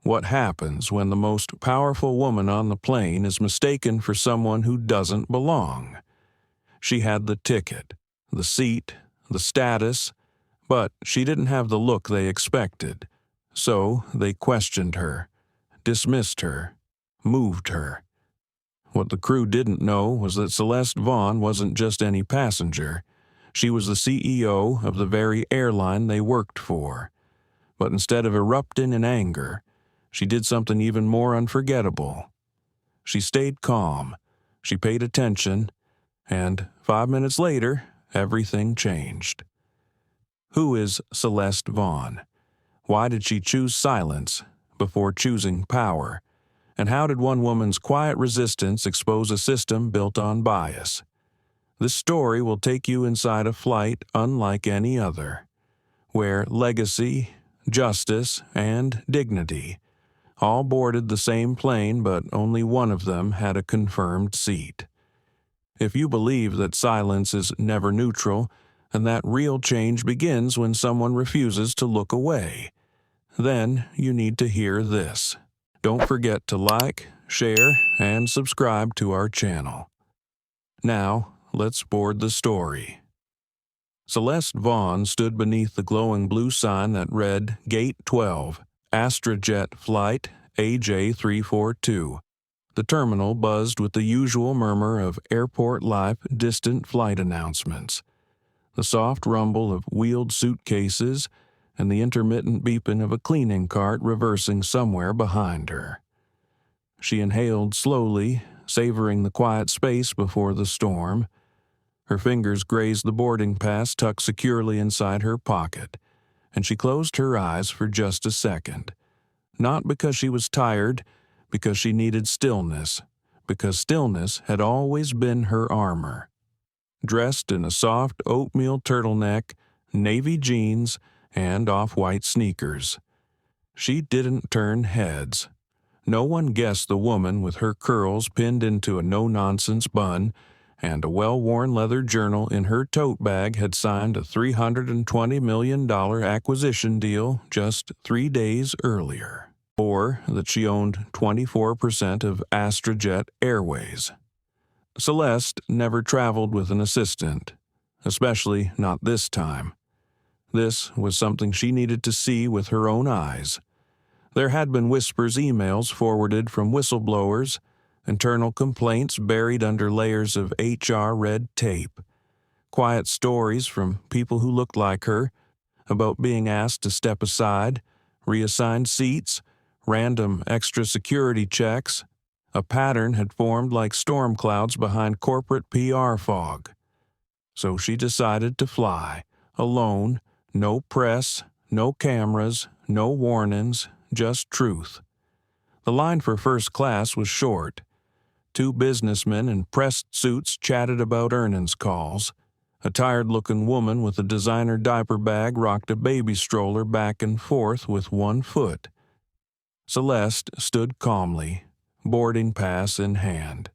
What happens when the most powerful woman on the plane is mistaken for someone who doesn't belong? She had the ticket, the seat, the status, but she didn't have the look they expected. So they questioned her, dismissed her, moved her. What the crew didn't know was that Celeste Vaughn wasn't just any passenger. She was the CEO of the very airline they worked for. But instead of erupting in anger, she did something even more unforgettable. She stayed calm, she paid attention, and 5 minutes later, everything changed. Who is Celeste Vaughn? Why did she choose silence before choosing power? And how did one woman's quiet resistance expose a system built on bias? This story will take you inside a flight unlike any other, where legacy, justice, and dignity all boarded the same plane, but only one of them had a confirmed seat. If you believe that silence is never neutral, and that real change begins when someone refuses to look away, then you need to hear this. Don't forget to like, share, and subscribe to our channel. Now, let's board the story. Celeste Vaughn stood beneath the glowing blue sign that read Gate 12, AstraJet Flight AJ342. The terminal buzzed with the usual murmur of airport life, distant flight announcements, the soft rumble of wheeled suitcases, and the intermittent beeping of a cleaning cart reversing somewhere behind her. She inhaled slowly, savoring the quiet space before the storm. Her fingers grazed the boarding pass tucked securely inside her pocket, and she closed her eyes for just a second. Not because she was tired, because she needed stillness, because stillness had always been her armor. Dressed in a soft oatmeal turtleneck, navy jeans, and off-white sneakers, she didn't turn heads. No one guessed the woman with her curls pinned into a no-nonsense bun and a well-worn leather journal in her tote bag had signed a $320 million acquisition deal just 3 days earlier, or that she owned 24% of AstraJet Airways. Celeste never traveled with an assistant, especially not this time. This was something she needed to see with her own eyes. There had been whispers emails forwarded from whistleblowers, internal complaints buried under layers of HR red tape, quiet stories from people who looked like her about being asked to step aside, reassigned seats, random extra security checks. A pattern had formed like storm clouds behind corporate PR fog. So she decided to fly, alone, no press, no cameras, no warnings, just truth. The line for first class was short. 2 businessmen in pressed suits chatted about earnings calls. A tired-looking woman with a designer diaper bag rocked a baby stroller back and forth with one foot. Celeste stood calmly, boarding pass in hand.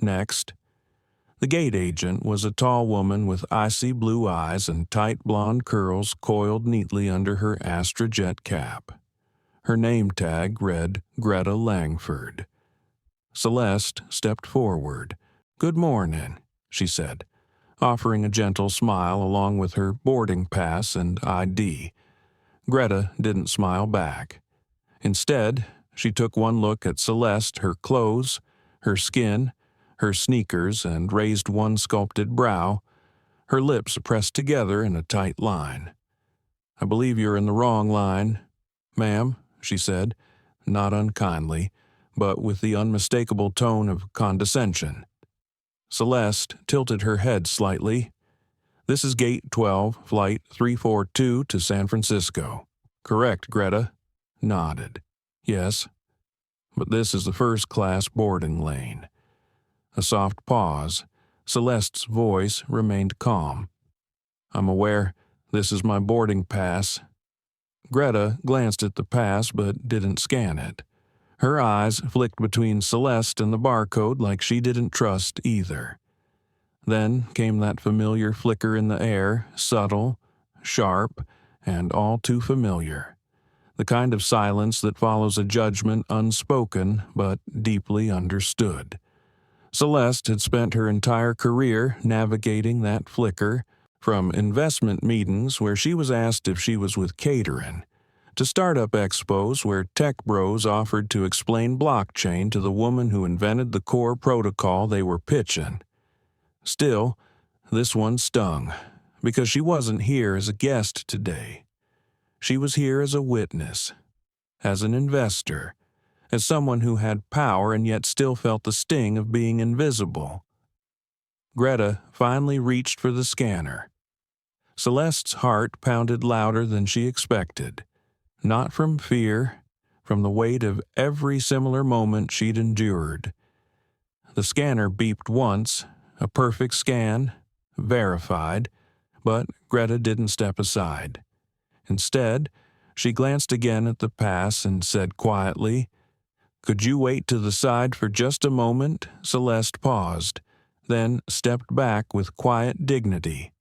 Next, the gate agent was a tall woman with icy blue eyes and tight blonde curls coiled neatly under her AstraJet cap. Her name tag read Greta Langford. Celeste stepped forward. "Good morning," she said, offering a gentle smile along with her boarding pass and ID. Greta didn't smile back. Instead, she took one look at Celeste, her clothes, her skin, her sneakers, and raised one sculpted brow, her lips pressed together in a tight line. "I believe you're in the wrong line, ma'am," she said, not unkindly, but with the unmistakable tone of condescension. Celeste tilted her head slightly. "This is Gate 12, Flight 342 to San Francisco." "Correct," Greta nodded. "Yes, but this is the first-class boarding lane." A soft pause. Celeste's voice remained calm. "I'm aware this is my boarding pass." Greta glanced at the pass but didn't scan it. Her eyes flicked between Celeste and the barcode like she didn't trust either. Then came that familiar flicker in the air, subtle, sharp, and all too familiar. the kind of silence that follows a judgment unspoken but deeply understood. Celeste had spent her entire career navigating that flicker, from investment meetings where she was asked if she was with catering, to startup expos where tech bros offered to explain blockchain to the woman who invented the core protocol they were pitching. Still, this one stung, because she wasn't here as a guest today. She was here as a witness, as an investor, as someone who had power and yet still felt the sting of being invisible. Greta finally reached for the scanner. Celeste's heart pounded louder than she expected, not from fear, from the weight of every similar moment she'd endured. The scanner beeped once, a perfect scan, verified, but Greta didn't step aside. Instead, she glanced again at the pass and said quietly, "Could you wait to the side for just a moment?" Celeste paused, then stepped back with quiet dignity.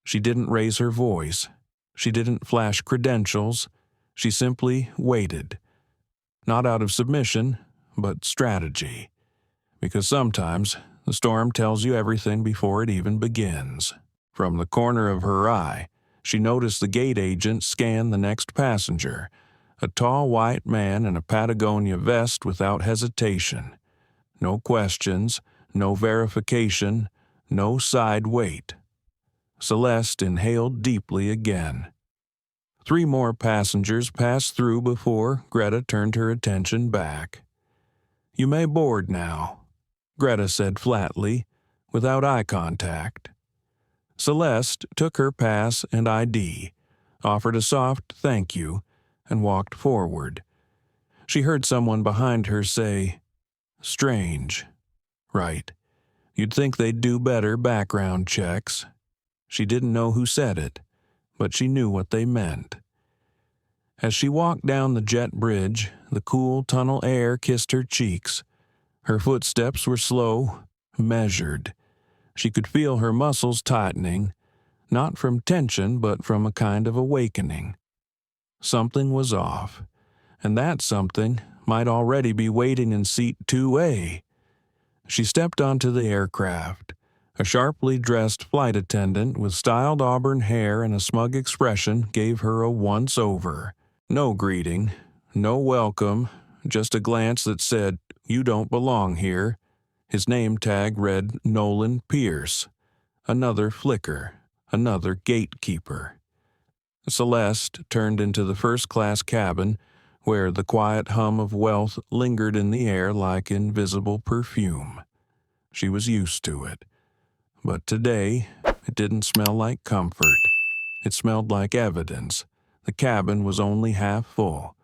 She didn't raise her voice. She didn't flash credentials. She simply waited. Not out of submission, but strategy. Because sometimes the storm tells you everything before it even begins. From the corner of her eye, she noticed the gate agent scan the next passenger, a tall white man in a Patagonia vest, without hesitation. No questions, no verification, no side wait. Celeste inhaled deeply again. 3 more passengers passed through before Greta turned her attention back. "You may board now," Greta said flatly, without eye contact. Celeste took her pass and ID, offered a soft thank you, and walked forward. She heard someone behind her say, "Strange." Right. You'd think they'd do better background checks. She didn't know who said it, but she knew what they meant. As she walked down the jet bridge, the cool tunnel air kissed her cheeks. Her footsteps were slow, measured. She could feel her muscles tightening, not from tension but from a kind of awakening. Something was off, and that something might already be waiting in seat 2A. She stepped onto the aircraft. A sharply dressed flight attendant with styled auburn hair and a smug expression gave her a once-over. No greeting, no welcome, just a glance that said, "You don't belong here." His name tag read Nolan Pierce. Another flicker, another gatekeeper. Celeste turned into the first-class cabin, where the quiet hum of wealth lingered in the air like invisible perfume. She was used to it. But today, it didn't smell like comfort. It smelled like evidence. The cabin was only half full.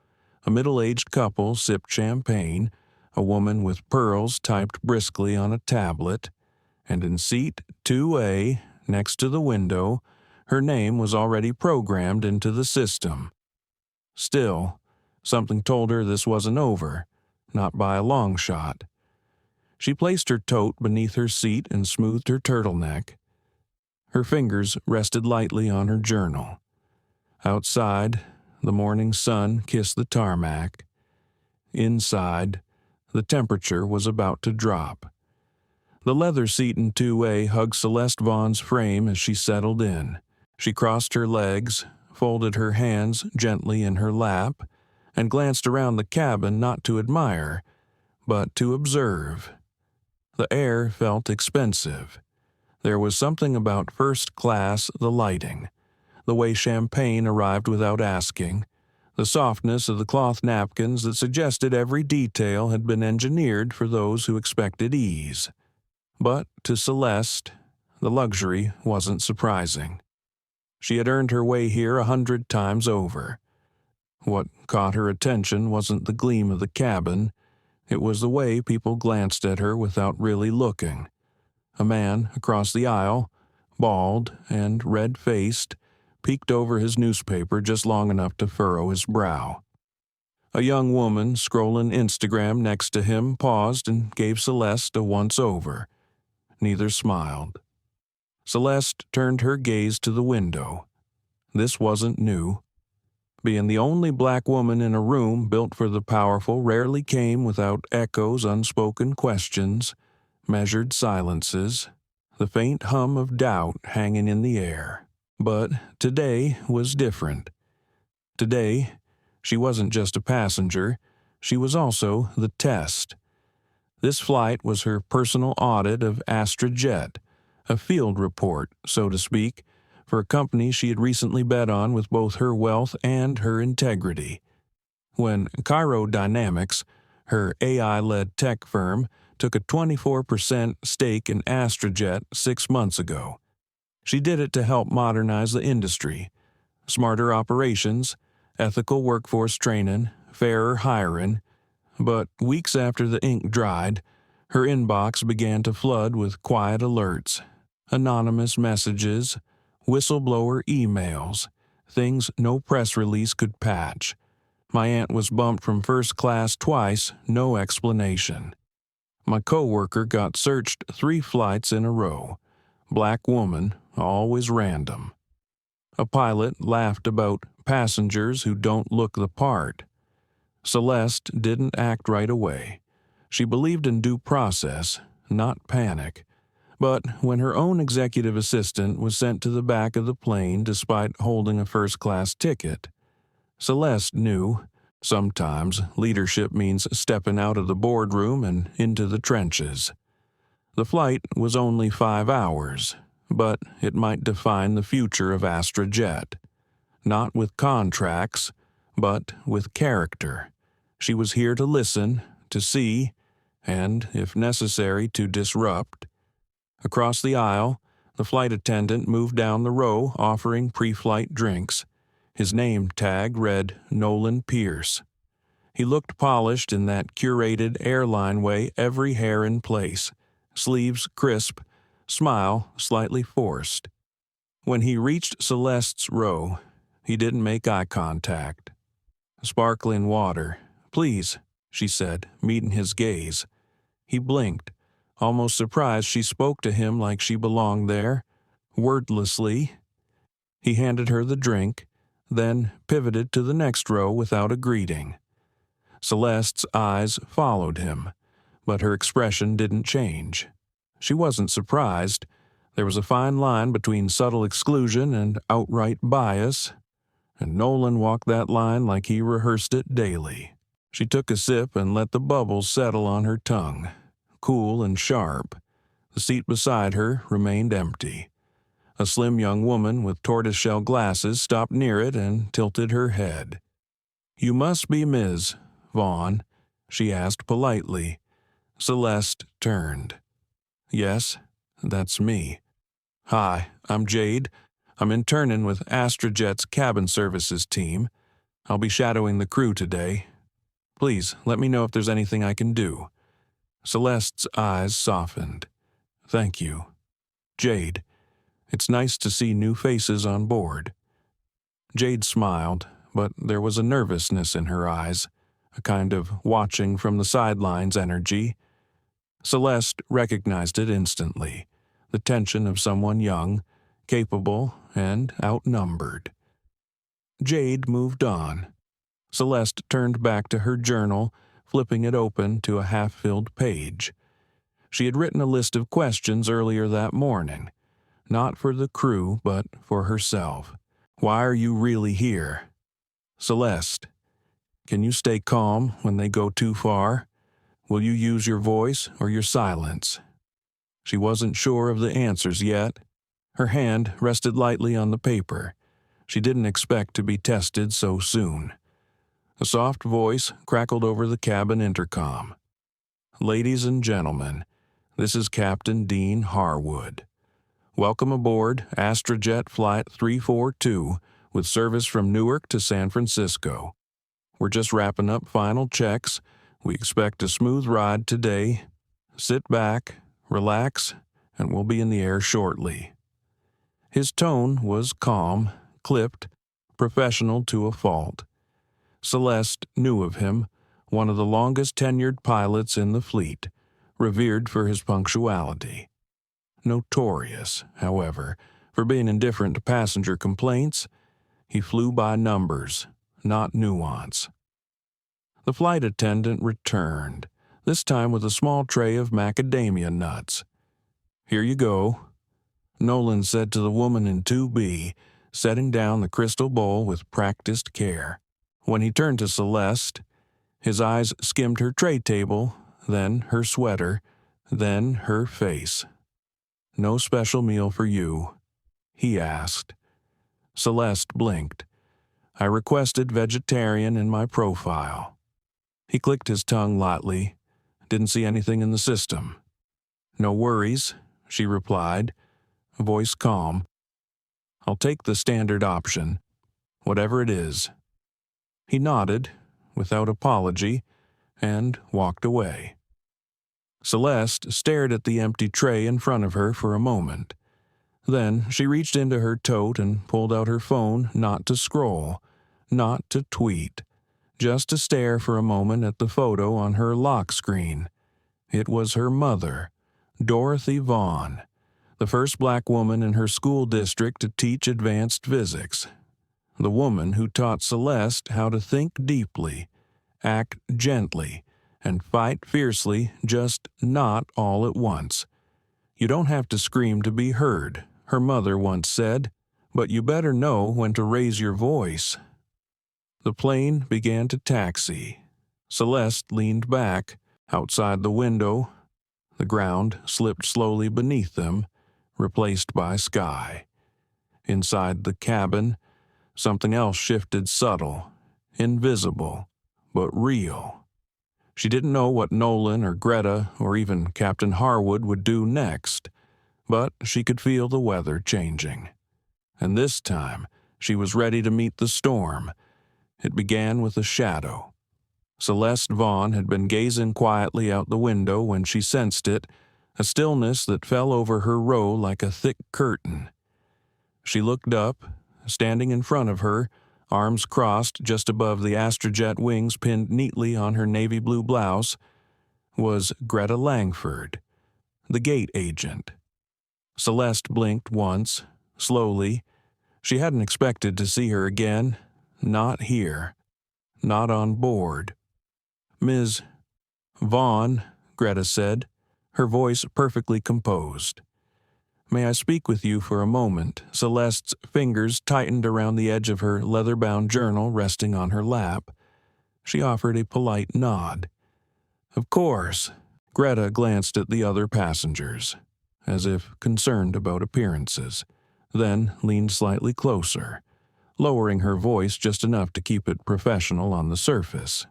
A middle-aged couple sipped champagne, a woman with pearls typed briskly on a tablet, and in seat 2A, next to the window, her name was already programmed into the system. Still, something told her this wasn't over, not by a long shot. She placed her tote beneath her seat and smoothed her turtleneck. Her fingers rested lightly on her journal. Outside, the morning sun kissed the tarmac. Inside, the temperature was about to drop. The leather seat in 2A hugged Celeste Vaughn's frame as she settled in. She crossed her legs, folded her hands gently in her lap, and glanced around the cabin not to admire, but to observe. The air felt expensive. There was something about first class, the lighting, the way champagne arrived without asking, the softness of the cloth napkins that suggested every detail had been engineered for those who expected ease. But to Celeste, the luxury wasn't surprising. She had earned her way here 100 times over. What caught her attention wasn't the gleam of the cabin. It was the way people glanced at her without really looking. A man across the aisle, bald and red-faced, peeked over his newspaper just long enough to furrow his brow. A young woman scrolling Instagram next to him paused and gave Celeste a once-over. Neither smiled. Celeste turned her gaze to the window. This wasn't new. Being the only black woman in a room built for the powerful rarely came without echoes, unspoken questions, measured silences, the faint hum of doubt hanging in the air. But today was different. Today, she wasn't just a passenger, she was also the test. This flight was her personal audit of AstraJet, a field report, so to speak, for a company she had recently bet on with both her wealth and her integrity. When Cairo Dynamics, her AI-led tech firm, took a 24% stake in AstraJet 6 months ago. She did it to help modernize the industry. Smarter operations, ethical workforce training, fairer hiring. But weeks after the ink dried, her inbox began to flood with quiet alerts, anonymous messages, whistleblower emails, things no press release could patch. My aunt was bumped from first class twice, no explanation. My coworker got searched 3 flights in a row. Black woman, always random. A pilot laughed about passengers who don't look the part. Celeste didn't act right away. She believed in due process, not panic. But when her own executive assistant was sent to the back of the plane despite holding a first-class ticket, Celeste knew sometimes leadership means stepping out of the boardroom and into the trenches. The flight was only 5 hours, but it might define the future of AstraJet. Not with contracts, but with character. She was here to listen, to see, and, if necessary, to disrupt. Across the aisle, the flight attendant moved down the row offering pre-flight drinks. His name tag read Nolan Pierce. He looked polished in that curated airline way, every hair in place, sleeves crisp, smile slightly forced. When he reached Celeste's row, he didn't make eye contact. "Sparkling water, please," she said, meeting his gaze. He blinked, almost surprised she spoke to him like she belonged there, wordlessly. He handed her the drink, then pivoted to the next row without a greeting. Celeste's eyes followed him, but her expression didn't change. She wasn't surprised. There was a fine line between subtle exclusion and outright bias, and Nolan walked that line like he rehearsed it daily. She took a sip and let the bubbles settle on her tongue, cool and sharp. The seat beside her remained empty. A slim young woman with tortoiseshell glasses stopped near it and tilted her head. "You must be Ms. Vaughn," she asked politely. Celeste turned. "Yes, that's me." "Hi, I'm Jade. I'm interning with AstraJet's cabin services team. I'll be shadowing the crew today. Please let me know if there's anything I can do." Celeste's eyes softened. "Thank you. Jade, it's nice to see new faces on board." Jade smiled, but there was a nervousness in her eyes, a kind of watching from the sidelines energy. Celeste recognized it instantly, the tension of someone young, capable, and outnumbered. Jade moved on. Celeste turned back to her journal, flipping it open to a half-filled page. She had written a list of questions earlier that morning, not for the crew, but for herself. "Why are you really here? Celeste, can you stay calm when they go too far? Will you use your voice or your silence?" She wasn't sure of the answers yet. Her hand rested lightly on the paper. She didn't expect to be tested so soon. A soft voice crackled over the cabin intercom. "Ladies and gentlemen, this is Captain Dean Harwood. Welcome aboard AstraJet Flight 342 with service from Newark to San Francisco. We're just wrapping up final checks. We expect a smooth ride today. Sit back, relax, and we'll be in the air shortly." His tone was calm, clipped, professional to a fault. Celeste knew of him, one of the longest-tenured pilots in the fleet, revered for his punctuality. Notorious, however, for being indifferent to passenger complaints, he flew by numbers, not nuance. The flight attendant returned, this time with a small tray of macadamia nuts. "Here you go," Nolan said to the woman in 2B, setting down the crystal bowl with practiced care. When he turned to Celeste, his eyes skimmed her tray table, then her sweater, then her face. "No special meal for you?" he asked. Celeste blinked. "I requested vegetarian in my profile." He clicked his tongue lightly. "Didn't see anything in the system." "No worries," she replied, voice calm. "I'll take the standard option, whatever it is." He nodded, without apology, and walked away. Celeste stared at the empty tray in front of her for a moment. Then she reached into her tote and pulled out her phone, not to scroll, not to tweet, just to stare for a moment at the photo on her lock screen. It was her mother, Dorothy Vaughn, the first black woman in her school district to teach advanced physics. The woman who taught Celeste how to think deeply, act gently, and fight fiercely, just not all at once. "You don't have to scream to be heard," her mother once said, "but you better know when to raise your voice." The plane began to taxi. Celeste leaned back. Outside the window, the ground slipped slowly beneath them, replaced by sky. Inside the cabin, something else shifted, subtle, invisible, but real. She didn't know what Nolan or Greta or even Captain Harwood would do next, but she could feel the weather changing. And this time, she was ready to meet the storm. It began with a shadow. Celeste Vaughn had been gazing quietly out the window when she sensed it, a stillness that fell over her row like a thick curtain. She looked up. Standing in front of her, arms crossed just above the AstraJet wings pinned neatly on her navy blue blouse, was Greta Langford, the gate agent. Celeste blinked once, slowly. She hadn't expected to see her again. Not here. Not on board. "Ms. Vaughn," Greta said, her voice perfectly composed. "May I speak with you for a moment?" Celeste's fingers tightened around the edge of her leather-bound journal resting on her lap. She offered a polite nod. "Of course." Greta glanced at the other passengers, as if concerned about appearances, then leaned slightly closer, lowering her voice just enough to keep it professional on the surface.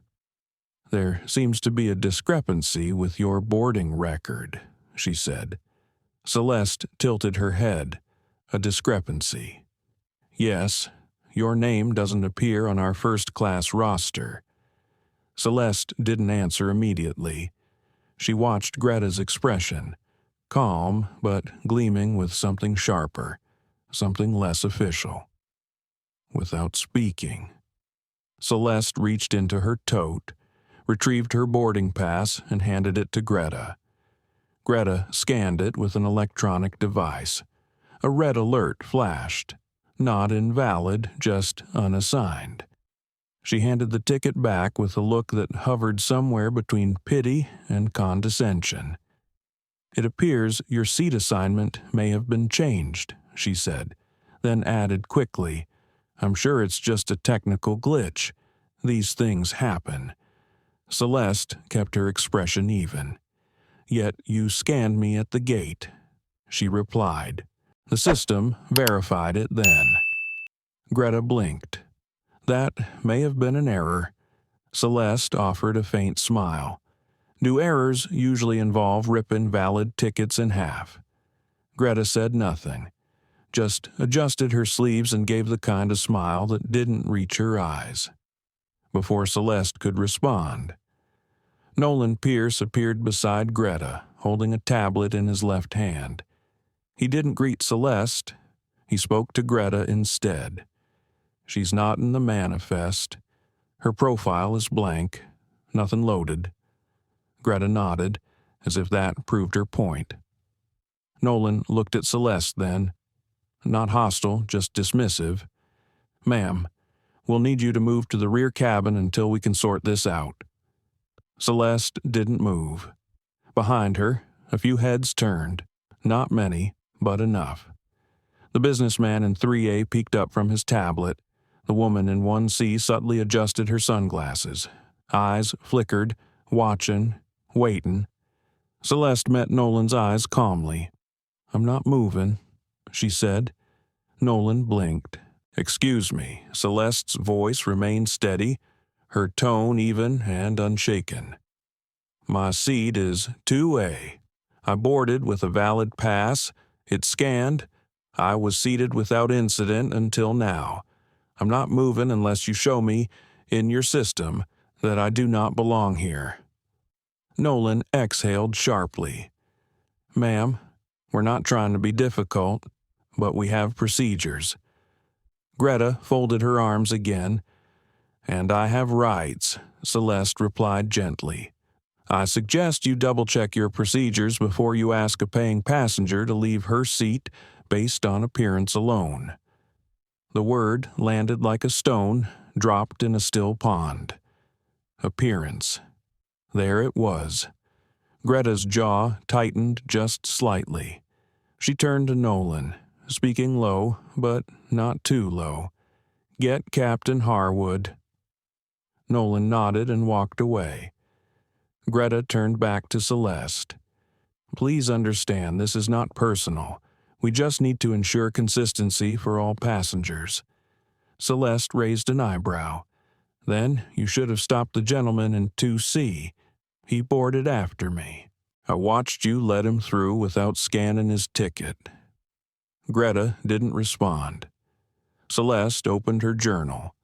"There seems to be a discrepancy with your boarding record," she said. Celeste tilted her head. "A discrepancy. Yes, your name doesn't appear on our first-class roster." Celeste didn't answer immediately. She watched Greta's expression, calm but gleaming with something sharper, something less official. Without speaking, Celeste reached into her tote, retrieved her boarding pass, and handed it to Greta. Greta scanned it with an electronic device. A red alert flashed. Not invalid, just unassigned. She handed the ticket back with a look that hovered somewhere between pity and condescension. "It appears your seat assignment may have been changed," she said, then added quickly, "I'm sure it's just a technical glitch. These things happen." Celeste kept her expression even. "Yet you scanned me at the gate," she replied. The system verified it then. Greta blinked. "That may have been an error." Celeste offered a faint smile. "Do errors usually involve ripping valid tickets in half?" Greta said nothing, just adjusted her sleeves and gave the kind of smile that didn't reach her eyes. Before Celeste could respond, Nolan Pierce appeared beside Greta, holding a tablet in his left hand. He didn't greet Celeste. He spoke to Greta instead. "She's not in the manifest. Her profile is blank, nothing loaded." Greta nodded, as if that proved her point. Nolan looked at Celeste then. Not hostile, just dismissive. "Ma'am, We'll need you to move to the rear cabin until we can sort this out." Celeste didn't move. Behind her, a few heads turned. Not many, but enough. The businessman in 3A peeked up from his tablet. The woman in 1C subtly adjusted her sunglasses. Eyes flickered, watching, waiting. Celeste met Nolan's eyes calmly. "I'm not moving," she said. Nolan blinked. "Excuse me." Celeste's voice remained steady, her tone even and unshaken. "My seat is 2A. I boarded with a valid pass. It's scanned. I was seated without incident until now. I'm not moving unless you show me, in your system, that I do not belong here." Nolan exhaled sharply. "Ma'am, we're not trying to be difficult, but we have procedures." Greta folded her arms again. "And I have rights," Celeste replied gently. "I suggest you double-check your procedures before you ask a paying passenger to leave her seat based on appearance alone." The word landed like a stone dropped in a still pond. Appearance. There it was. Greta's jaw tightened just slightly. She turned to Nolan, speaking low, but not too low. "Get Captain Harwood." Nolan nodded and walked away. Greta turned back to Celeste. "Please understand, this is not personal. We just need to ensure consistency for all passengers." Celeste raised an eyebrow. "Then you should have stopped the gentleman in 2C. He boarded after me. I watched you let him through without scanning his ticket." Greta didn't respond. Celeste opened her journal,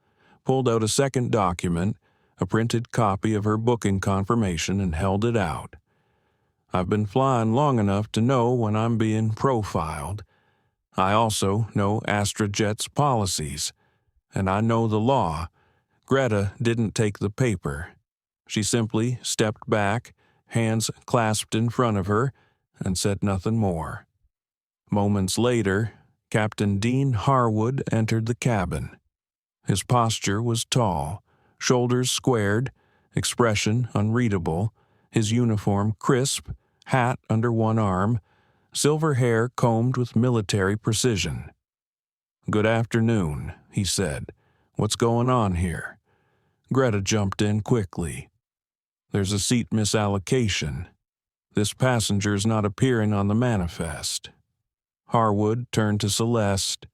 pulled out a second document, a printed copy of her booking confirmation, and held it out. "I've been flying long enough to know when I'm being profiled. I also know AstraJet's policies, and I know the law." Greta didn't take the paper. She simply stepped back, hands clasped in front of her, and said nothing more. Moments later, Captain Dean Harwood entered the cabin. His posture was tall, shoulders squared, expression unreadable, his uniform crisp, hat under one arm, silver hair combed with military precision. "Good afternoon," he said. "What's going on here?" Greta jumped in quickly. "There's a seat misallocation. This passenger's not appearing on the manifest." Harwood turned to Celeste.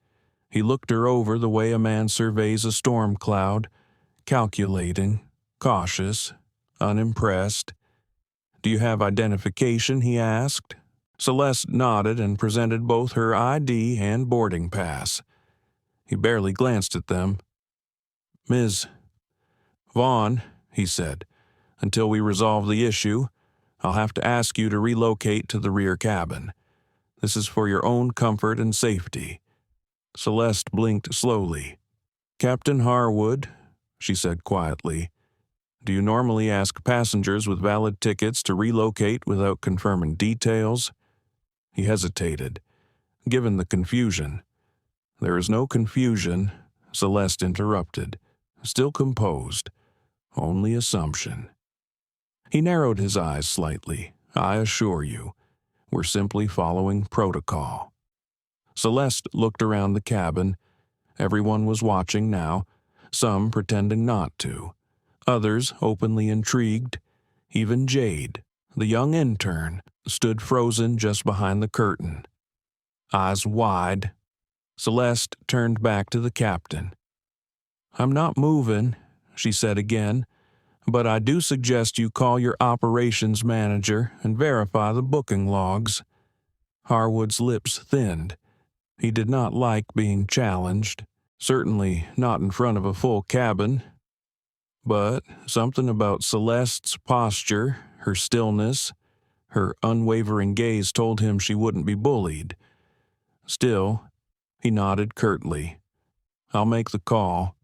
He looked her over the way a man surveys a storm cloud, calculating, cautious, unimpressed. "Do you have identification?" he asked. Celeste nodded and presented both her ID and boarding pass. He barely glanced at them. "Ms. Vaughn," he said, "until we resolve the issue, I'll have to ask you to relocate to the rear cabin. This is for your own comfort and safety." Celeste blinked slowly. "Captain Harwood," she said quietly, "do you normally ask passengers with valid tickets to relocate without confirming details?" He hesitated, given the confusion. "There is no confusion," Celeste interrupted, still composed. "Only assumption." He narrowed his eyes slightly. "I assure you, we're simply following protocol." Celeste looked around the cabin. Everyone was watching now, some pretending not to, others openly intrigued. Even Jade, the young intern, stood frozen just behind the curtain. Eyes wide, Celeste turned back to the captain. "I'm not moving," she said again, "but I do suggest you call your operations manager and verify the booking logs." Harwood's lips thinned. He did not like being challenged, certainly not in front of a full cabin. But something about Celeste's posture, her stillness, her unwavering gaze told him she wouldn't be bullied. Still, he nodded curtly. "I'll make the call,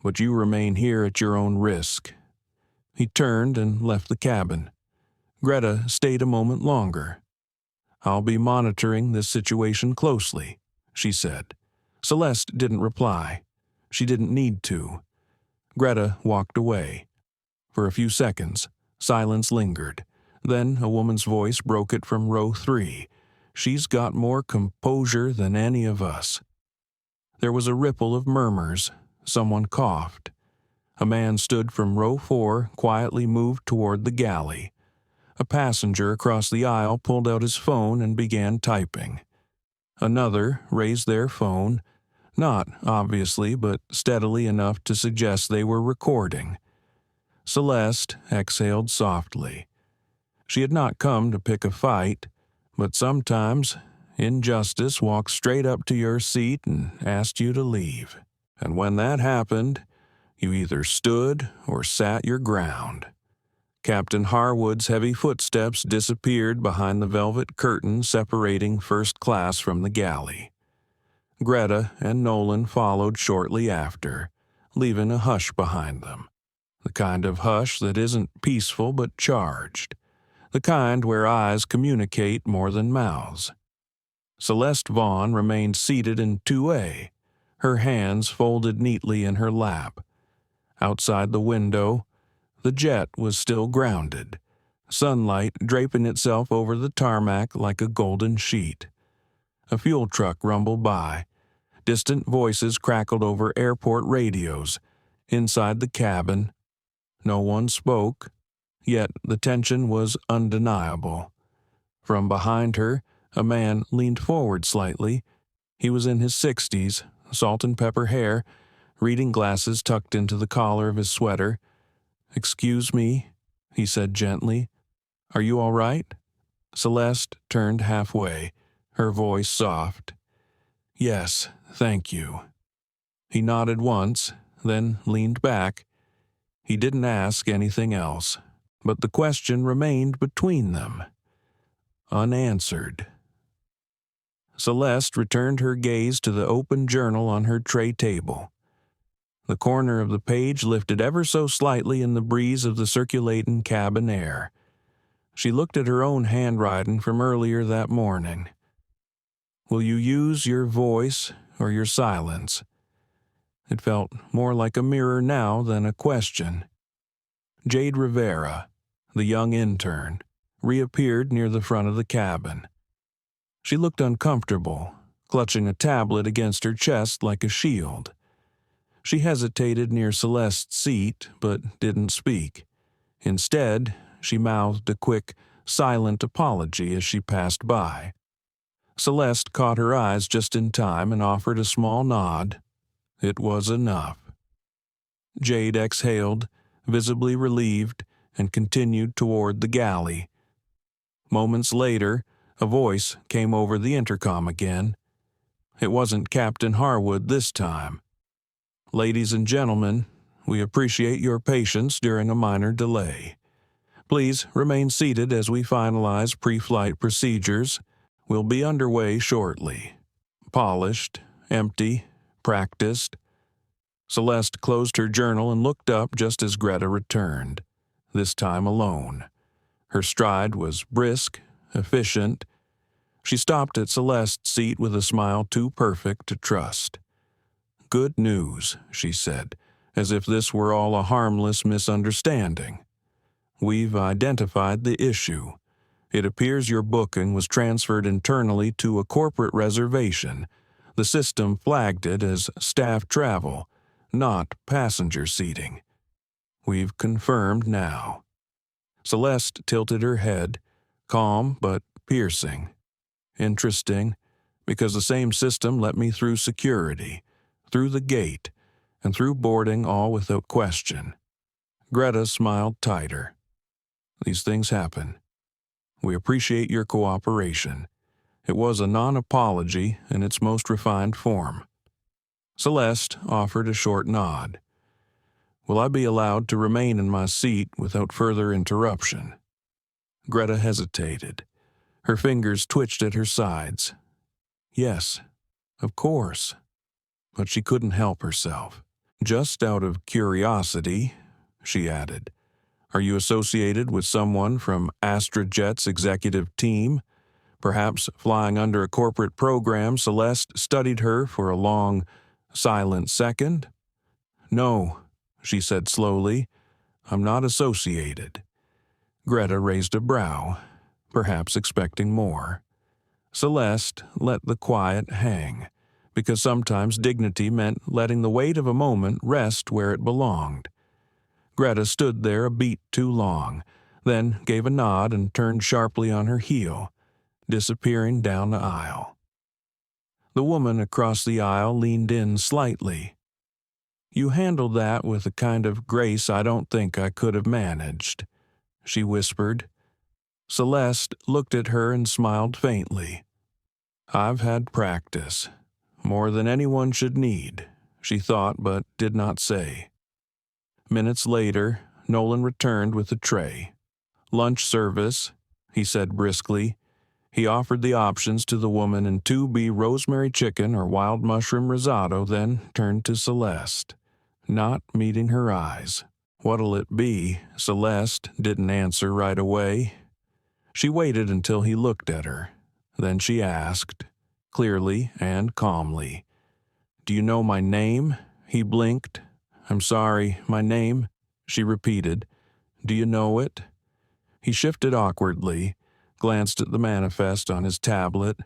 but you remain here at your own risk." He turned and left the cabin. Greta stayed a moment longer. "I'll be monitoring this situation closely," she said. Celeste didn't reply. She didn't need to. Greta walked away. For a few seconds, silence lingered. Then a woman's voice broke it from row 3. "She's got more composure than any of us." There was a ripple of murmurs. Someone coughed. A man stood from row 4, quietly moved toward the galley. A passenger across the aisle pulled out his phone and began typing. Another raised their phone, not obviously, but steadily enough to suggest they were recording. Celeste exhaled softly. She had not come to pick a fight, but sometimes injustice walks straight up to your seat and asked you to leave. And when that happened, you either stood or sat your ground. Captain Harwood's heavy footsteps disappeared behind the velvet curtain separating first class from the galley. Greta and Nolan followed shortly after, leaving a hush behind them. The kind of hush that isn't peaceful but charged. The kind where eyes communicate more than mouths. Celeste Vaughn remained seated in 2A, her hands folded neatly in her lap. Outside the window, the jet was still grounded, sunlight draping itself over the tarmac like a golden sheet. A fuel truck rumbled by. Distant voices crackled over airport radios. Inside the cabin, no one spoke, yet the tension was undeniable. From behind her, a man leaned forward slightly. He was in his 60s, salt and pepper hair, reading glasses tucked into the collar of his sweater. "Excuse me," he said gently. "Are you all right?" Celeste turned halfway, her voice soft. "Yes, thank you." He nodded once, then leaned back. He didn't ask anything else, but the question remained between them, unanswered. Celeste returned her gaze to the open journal on her tray table. The corner of the page lifted ever so slightly in the breeze of the circulating cabin air. She looked at her own handwriting from earlier that morning. "Will you use your voice or your silence?" It felt more like a mirror now than a question. Jade Rivera, the young intern, reappeared near the front of the cabin. She looked uncomfortable, clutching a tablet against her chest like a shield. She hesitated near Celeste's seat, but didn't speak. Instead, she mouthed a quick, silent apology as she passed by. Celeste caught her eyes just in time and offered a small nod. It was enough. Jade exhaled, visibly relieved, and continued toward the galley. Moments later, a voice came over the intercom again. It wasn't Captain Harwood this time. "Ladies and gentlemen, we appreciate your patience during a minor delay. Please remain seated as we finalize pre-flight procedures. We'll be underway shortly." Polished, empty, practiced. Celeste closed her journal and looked up just as Greta returned, this time alone. Her stride was brisk, efficient. She stopped at Celeste's seat with a smile too perfect to trust. "Good news," she said, as if this were all a harmless misunderstanding. "We've identified the issue. It appears your booking was transferred internally to a corporate reservation. The system flagged it as staff travel, not passenger seating. We've confirmed now." Celeste tilted her head, calm but piercing. "Interesting, because the same system let me through security, through the gate, and through boarding all without question." Greta smiled tighter. "These things happen. We appreciate your cooperation." It was a non-apology in its most refined form. Celeste offered a short nod. "Will I be allowed to remain in my seat without further interruption?" Greta hesitated. Her fingers twitched at her sides. "Yes, of course." But she couldn't help herself. "Just out of curiosity," she added, "are you associated with someone from AstraJet's executive team? Perhaps flying under a corporate program, Celeste studied her for a long, silent second. No, she said slowly. I'm not associated. Greta raised a brow, perhaps expecting more. Celeste let the quiet hang, because sometimes dignity meant letting the weight of a moment rest where it belonged. Greta stood there a beat too long, then gave a nod and turned sharply on her heel, disappearing down the aisle. The woman across the aisle leaned in slightly. You handled that with a kind of grace I don't think I could have managed, she whispered. Celeste looked at her and smiled faintly. I've had practice, more than anyone should need, she thought but did not say. Minutes later, Nolan returned with a tray. Lunch service, he said briskly. He offered the options to the woman in 2B rosemary chicken or wild mushroom risotto, then turned to Celeste, not meeting her eyes. What'll it be? Celeste didn't answer right away. She waited until he looked at her. Then she asked, clearly and calmly, Do you know my name? He blinked. I'm sorry, my name? She repeated. Do you know it? He shifted awkwardly, glanced at the manifest on his tablet,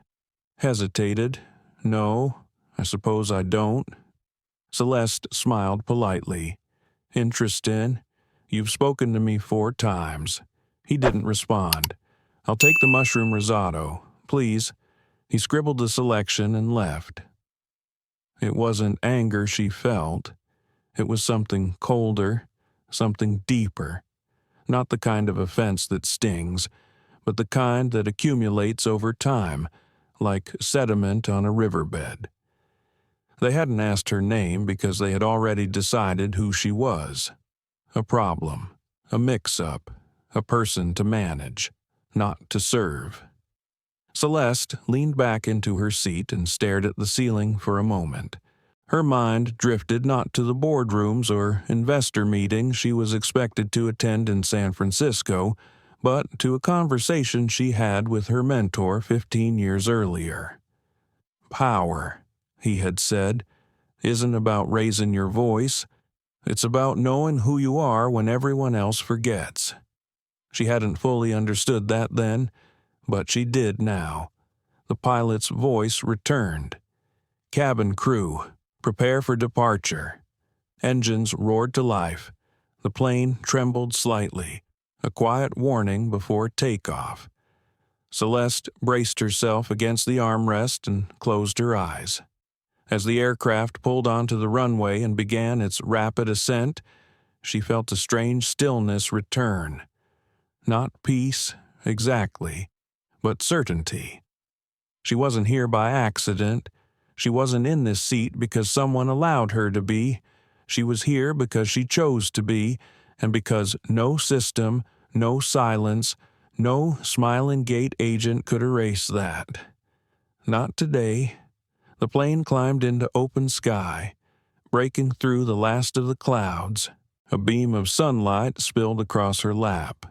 hesitated. No, I suppose I don't. Celeste smiled politely. Interesting. You've spoken to me 4 times. He didn't respond. I'll take the mushroom risotto, please. He scribbled the selection and left. It wasn't anger she felt. It was something colder, something deeper. Not the kind of offense that stings, but the kind that accumulates over time, like sediment on a riverbed. They hadn't asked her name because they had already decided who she was. A problem, a mix-up, a person to manage, not to serve. Celeste leaned back into her seat and stared at the ceiling for a moment. Her mind drifted not to the boardrooms or investor meetings she was expected to attend in San Francisco, but to a conversation she had with her mentor 15 years earlier. Power, he had said, isn't about raising your voice. It's about knowing who you are when everyone else forgets. She hadn't fully understood that then, but she did now. The pilot's voice returned. Cabin crew, prepare for departure. Engines roared to life. The plane trembled slightly, a quiet warning before takeoff. Celeste braced herself against the armrest and closed her eyes. As the aircraft pulled onto the runway and began its rapid ascent, she felt a strange stillness return. Not peace, exactly, but certainty. She wasn't here by accident. She wasn't in this seat because someone allowed her to be. She was here because she chose to be, and because no system, no silence, no smiling gate agent could erase that. Not today. The plane climbed into open sky, breaking through the last of the clouds. A beam of sunlight spilled across her lap.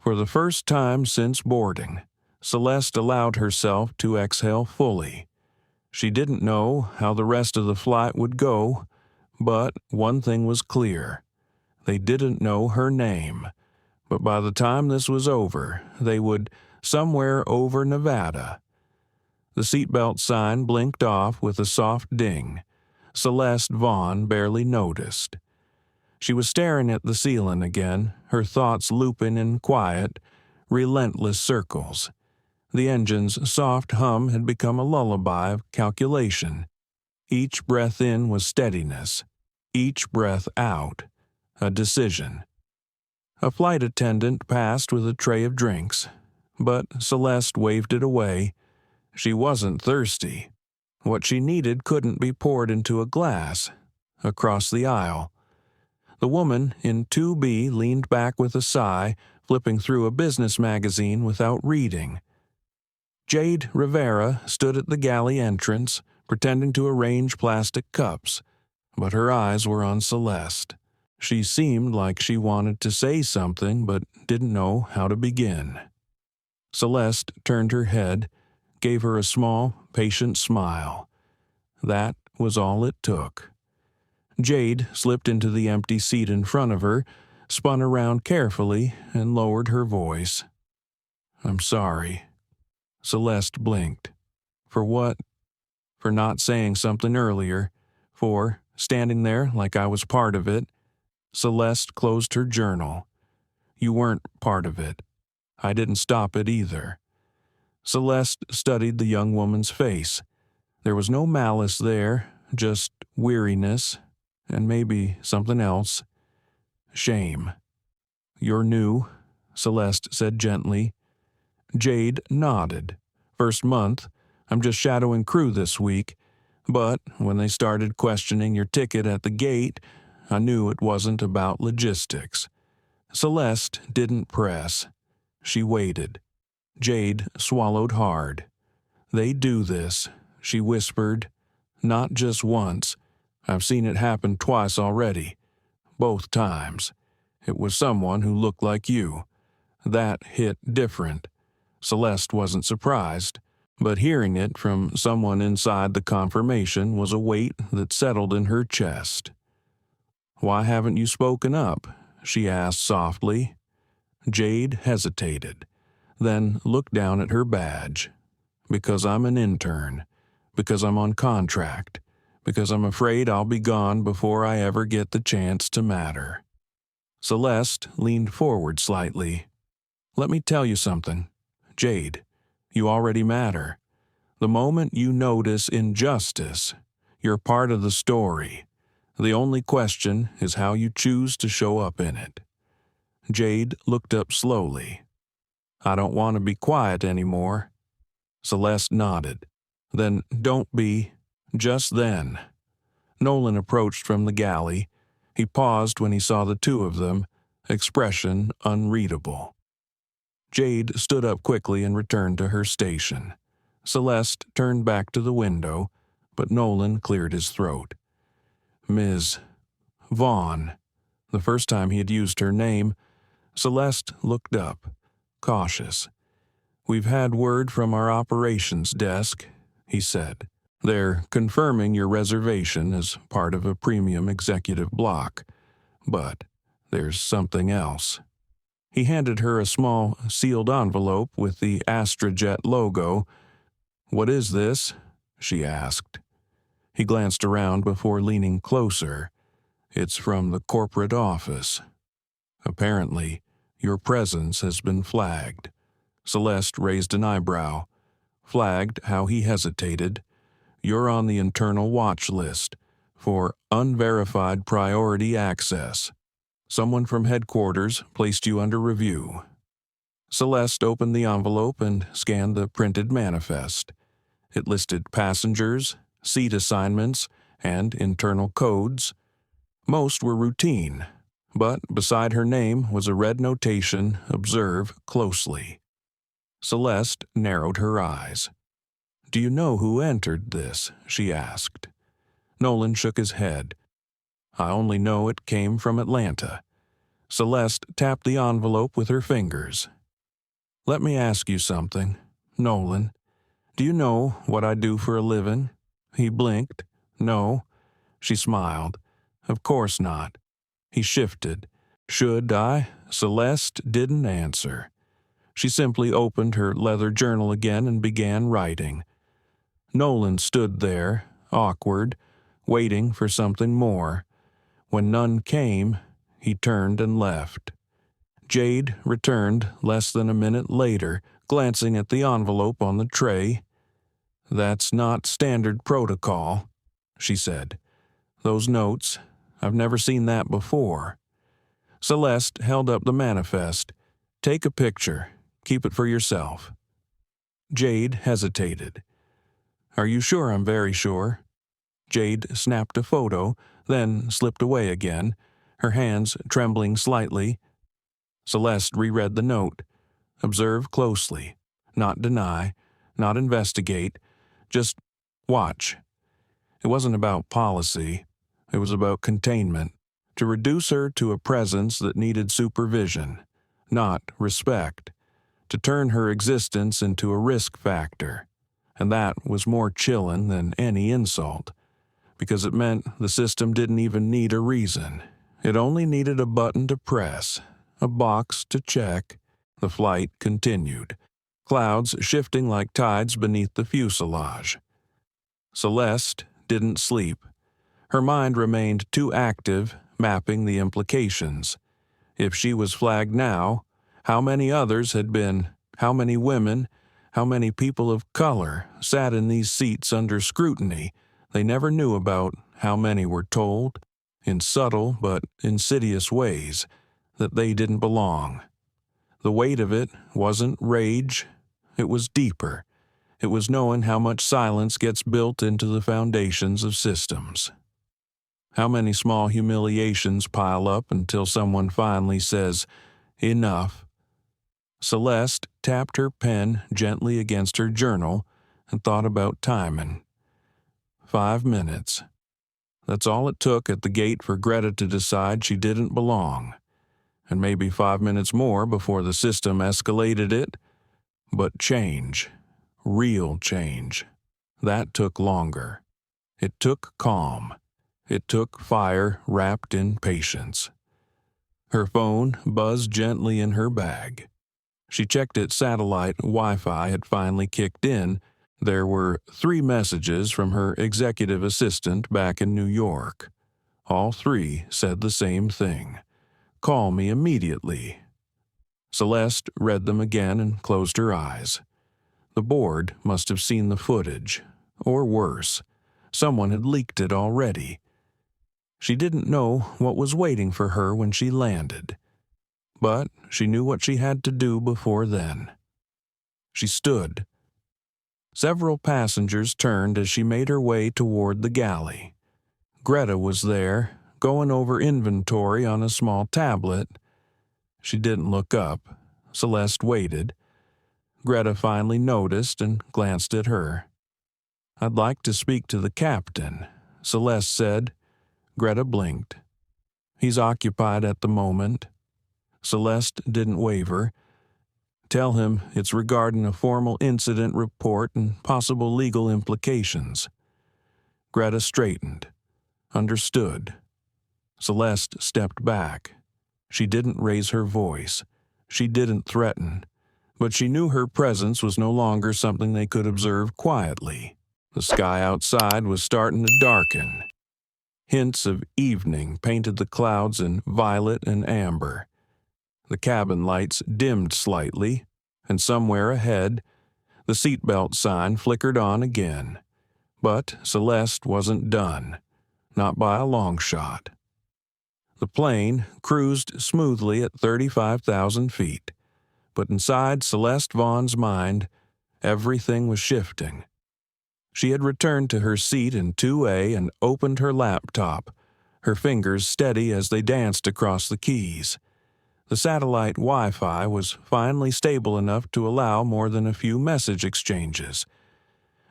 For the first time since boarding, Celeste allowed herself to exhale fully. She didn't know how the rest of the flight would go, but one thing was clear. They didn't know her name, but by the time this was over, they would somewhere over Nevada. The seatbelt sign blinked off with a soft ding. Celeste Vaughn barely noticed. She was staring at the ceiling again, her thoughts looping in quiet, relentless circles. The engine's soft hum had become a lullaby of calculation. Each breath in was steadiness. Each breath out, a decision. A flight attendant passed with a tray of drinks, but Celeste waved it away. She wasn't thirsty. What she needed couldn't be poured into a glass. Across the aisle. The woman in 2B leaned back with a sigh, flipping through a business magazine without reading. Jade Rivera stood at the galley entrance, pretending to arrange plastic cups, but her eyes were on Celeste. She seemed like she wanted to say something but didn't know how to begin. Celeste turned her head, gave her a small, patient smile. That was all it took. Jade slipped into the empty seat in front of her, spun around carefully, and lowered her voice. "I'm sorry." Celeste blinked. For what? For not saying something earlier. For standing there like I was part of it. Celeste closed her journal. You weren't part of it. I didn't stop it either. Celeste studied the young woman's face. There was no malice there, just weariness, and maybe something else. Shame. You're new, Celeste said gently. Jade nodded. First month, I'm just shadowing crew this week, but when they started questioning your ticket at the gate, I knew it wasn't about logistics. Celeste didn't press. She waited. Jade swallowed hard. They do this, she whispered. Not just once. I've seen it happen twice already. Both times. It was someone who looked like you. That hit different. Celeste wasn't surprised, but hearing it from someone inside the confirmation was a weight that settled in her chest. Why haven't you spoken up? She asked softly. Jade hesitated, then looked down at her badge. Because I'm an intern. Because I'm on contract. Because I'm afraid I'll be gone before I ever get the chance to matter. Celeste leaned forward slightly. Let me tell you something. Jade, you already matter. The moment you notice injustice, you're part of the story. The only question is how you choose to show up in it. Jade looked up slowly. I don't want to be quiet anymore. Celeste nodded. Then don't be. Just then. Nolan approached from the galley. He paused when he saw the two of them, expression unreadable. Jade stood up quickly and returned to her station. Celeste turned back to the window, but Nolan cleared his throat. Ms. Vaughn. The first time he had used her name, Celeste looked up, cautious. We've had word from our operations desk, he said. They're confirming your reservation as part of a premium executive block. But there's something else. He handed her a small, sealed envelope with the AstraJet logo. What is this? She asked. He glanced around before leaning closer. It's from the corporate office. Apparently, your presence has been flagged. Celeste raised an eyebrow. Flagged how he hesitated. You're on the internal watch list for unverified priority access. Someone from headquarters placed you under review. Celeste opened the envelope and scanned the printed manifest. It listed passengers, seat assignments, and internal codes. Most were routine, but beside her name was a red notation, Observe closely. Celeste narrowed her eyes. Do you know who entered this? She asked. Nolan shook his head. I only know it came from Atlanta. Celeste tapped the envelope with her fingers. Let me ask you something, Nolan. Do you know what I do for a living? He blinked. No. She smiled. Of course not. He shifted. Should I? Celeste didn't answer. She simply opened her leather journal again and began writing. Nolan stood there, awkward, waiting for something more. When none came, he turned and left. Jade returned less than a minute later, glancing at the envelope on the tray. That's not standard protocol, she said. Those notes, I've never seen that before. Celeste held up the manifest. Take a picture. Keep it for yourself. Jade hesitated. Are you sure I'm very sure? Jade snapped a photo, then slipped away again, her hands trembling slightly. Celeste reread the note. Observe closely. Not deny. Not investigate. Just watch. It wasn't about policy. It was about containment. To reduce her to a presence that needed supervision, not respect. To turn her existence into a risk factor. And that was more chilling than any insult. because it meant the system didn't even need a reason. It only needed a button to press, a box to check. The flight continued, clouds shifting like tides beneath the fuselage. Celeste didn't sleep. Her mind remained too active, mapping the implications. If she was flagged now, how many others had been? How many women, how many people of color sat in these seats under scrutiny they never knew about? How many were told, in subtle but insidious ways, that they didn't belong? The weight of it wasn't rage, it was deeper. It was knowing how much silence gets built into the foundations of systems. How many small humiliations pile up until someone finally says, "Enough." Celeste tapped her pen gently against her journal and thought about timing. 5 minutes. That's all it took at the gate for Greta to decide she didn't belong. And maybe 5 minutes more before the system escalated it. But change, real change, that took longer. It took calm. It took fire wrapped in patience. Her phone buzzed gently in her bag. She checked its satellite Wi-Fi had finally kicked in. There were 3 messages from her executive assistant back in New York. All 3 said the same thing. "Call me immediately." Celeste read them again and closed her eyes. The board must have seen the footage. Or worse, someone had leaked it already. She didn't know what was waiting for her when she landed. But she knew what she had to do before then. She stood. Several passengers turned as she made her way toward the galley. Greta was there, going over inventory on a small tablet. She didn't look up. Celeste waited. Greta finally noticed and glanced at her. "I'd like to speak to the captain," Celeste said. Greta blinked. "He's occupied at the moment." Celeste didn't waver. "Tell him it's regarding a formal incident report and possible legal implications." Greta straightened. Understood. Celeste stepped back. She didn't raise her voice. She didn't threaten. But she knew her presence was no longer something they could observe quietly. The sky outside was starting to darken. Hints of evening painted the clouds in violet and amber. The cabin lights dimmed slightly, and somewhere ahead, the seatbelt sign flickered on again. But Celeste wasn't done, not by a long shot. The plane cruised smoothly at 35,000 feet, but inside Celeste Vaughn's mind, everything was shifting. She had returned to her seat in 2A and opened her laptop, her fingers steady as they danced across the keys. The satellite Wi-Fi was finally stable enough to allow more than a few message exchanges.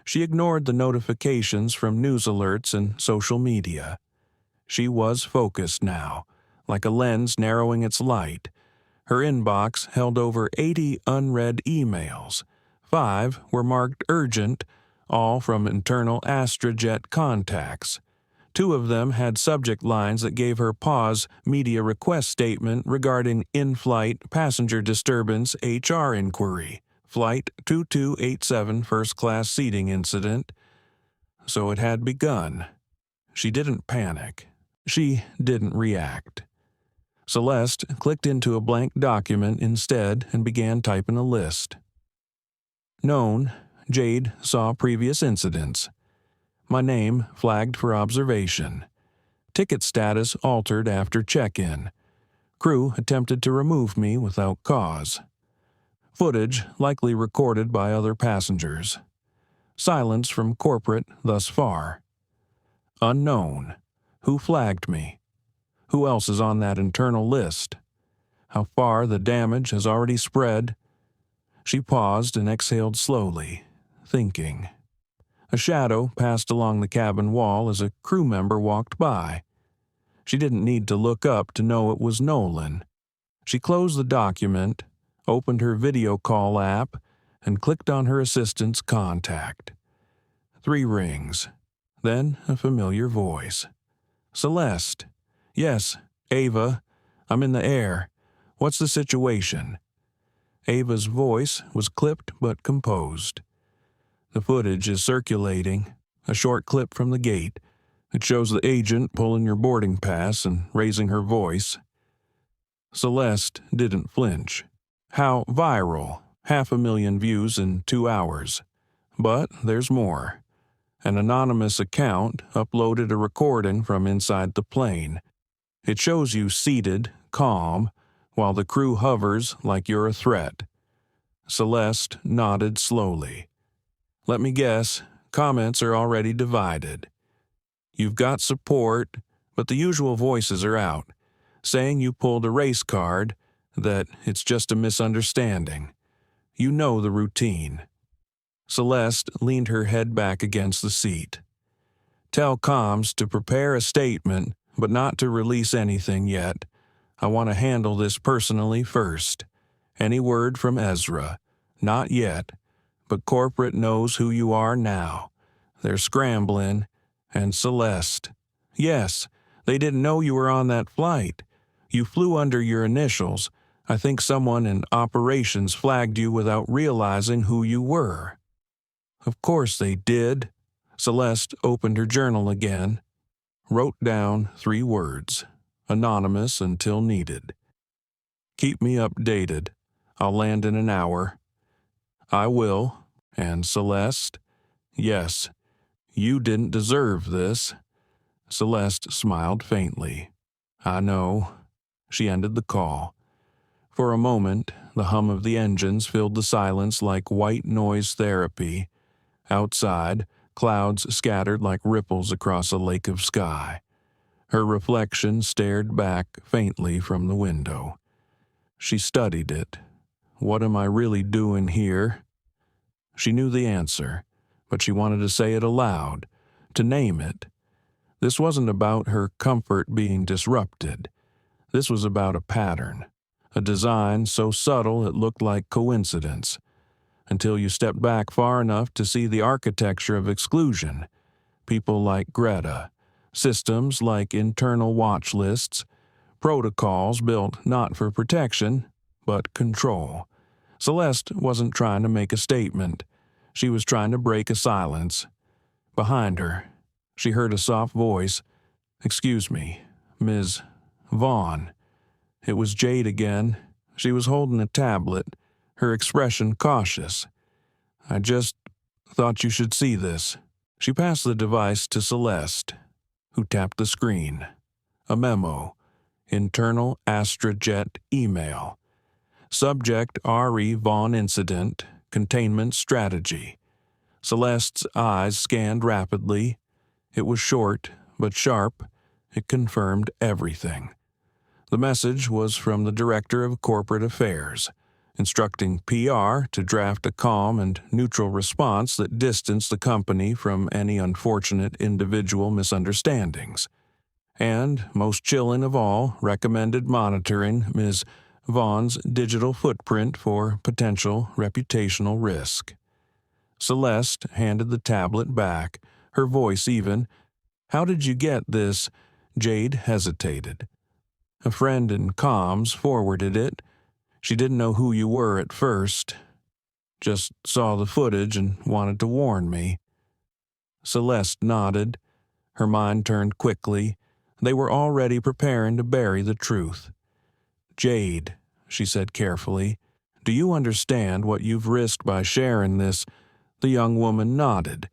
She ignored the notifications from news alerts and social media. She was focused now, like a lens narrowing its light. Her inbox held over 80 unread emails. 5 were marked urgent, all from internal AstraJet contacts. 2 of them had subject lines that gave her pause media request statement regarding in-flight passenger disturbance HR inquiry, Flight 2287 first-class seating incident. So it had begun. She didn't panic. She didn't react. Celeste clicked into a blank document instead and began typing a list. Known, Jade saw previous incidents. My name flagged for observation. Ticket status altered after check-in. Crew attempted to remove me without cause. Footage likely recorded by other passengers. Silence from corporate thus far. Unknown. Who flagged me? Who else is on that internal list? How far the damage has already spread? She paused and exhaled slowly, thinking. A shadow passed along the cabin wall as a crew member walked by. She didn't need to look up to know it was Nolan. She closed the document, opened her video call app, and clicked on her assistant's contact. 3 rings. Then a familiar voice. Celeste. Yes, Ava. I'm in the air. What's the situation? Ava's voice was clipped but composed. The footage is circulating, a short clip from the gate. It shows the agent pulling your boarding pass and raising her voice. Celeste didn't flinch. How viral, 500,000 views in 2 hours. But there's more. An anonymous account uploaded a recording from inside the plane. It shows you seated, calm, while the crew hovers like you're a threat. Celeste nodded slowly. Let me guess, comments are already divided. You've got support, but the usual voices are out, saying you pulled a race card, that it's just a misunderstanding. You know the routine. Celeste leaned her head back against the seat. Tell comms to prepare a statement, but not to release anything yet. I want to handle this personally first. Any word from Ezra? Not yet, but corporate knows who you are now. They're scrambling, and Celeste. Yes, they didn't know you were on that flight. You flew under your initials. I think someone in operations flagged you without realizing who you were. Of course they did. Celeste opened her journal again, wrote down 3 words, anonymous until needed. Keep me updated. I'll land in an hour. I will. And Celeste? Yes, you didn't deserve this. Celeste smiled faintly. I know. She ended the call. For a moment, the hum of the engines filled the silence like white noise therapy. Outside, clouds scattered like ripples across a lake of sky. Her reflection stared back faintly from the window. She studied it. What am I really doing here? She knew the answer, but she wanted to say it aloud, to name it. This wasn't about her comfort being disrupted. This was about a pattern, a design so subtle it looked like coincidence, until you stepped back far enough to see the architecture of exclusion. People like Greta, systems like internal watch lists, protocols built not for protection, but control. Celeste wasn't trying to make a statement. She was trying to break a silence. Behind her, she heard a soft voice. Excuse me, Ms. Vaughn. It was Jade again. She was holding a tablet, her expression cautious. I just thought you should see this. She passed the device to Celeste, who tapped the screen. A memo. Internal AstraJet email. Subject R.E. Vaughn incident. Containment strategy. Celeste's eyes scanned rapidly. It was short, but sharp. It confirmed everything. The message was from the Director of Corporate Affairs, instructing PR to draft a calm and neutral response that distanced the company from any unfortunate individual misunderstandings. And, most chilling of all, recommended monitoring Ms. Vaughn's digital footprint for potential reputational risk. Celeste handed the tablet back, her voice even. How did you get this? Jade hesitated. A friend in comms forwarded it. She didn't know who you were at first. Just saw the footage and wanted to warn me. Celeste nodded. Her mind turned quickly. They were already preparing to bury the truth. Jade, she said carefully, do you understand what you've risked by sharing this? The young woman nodded.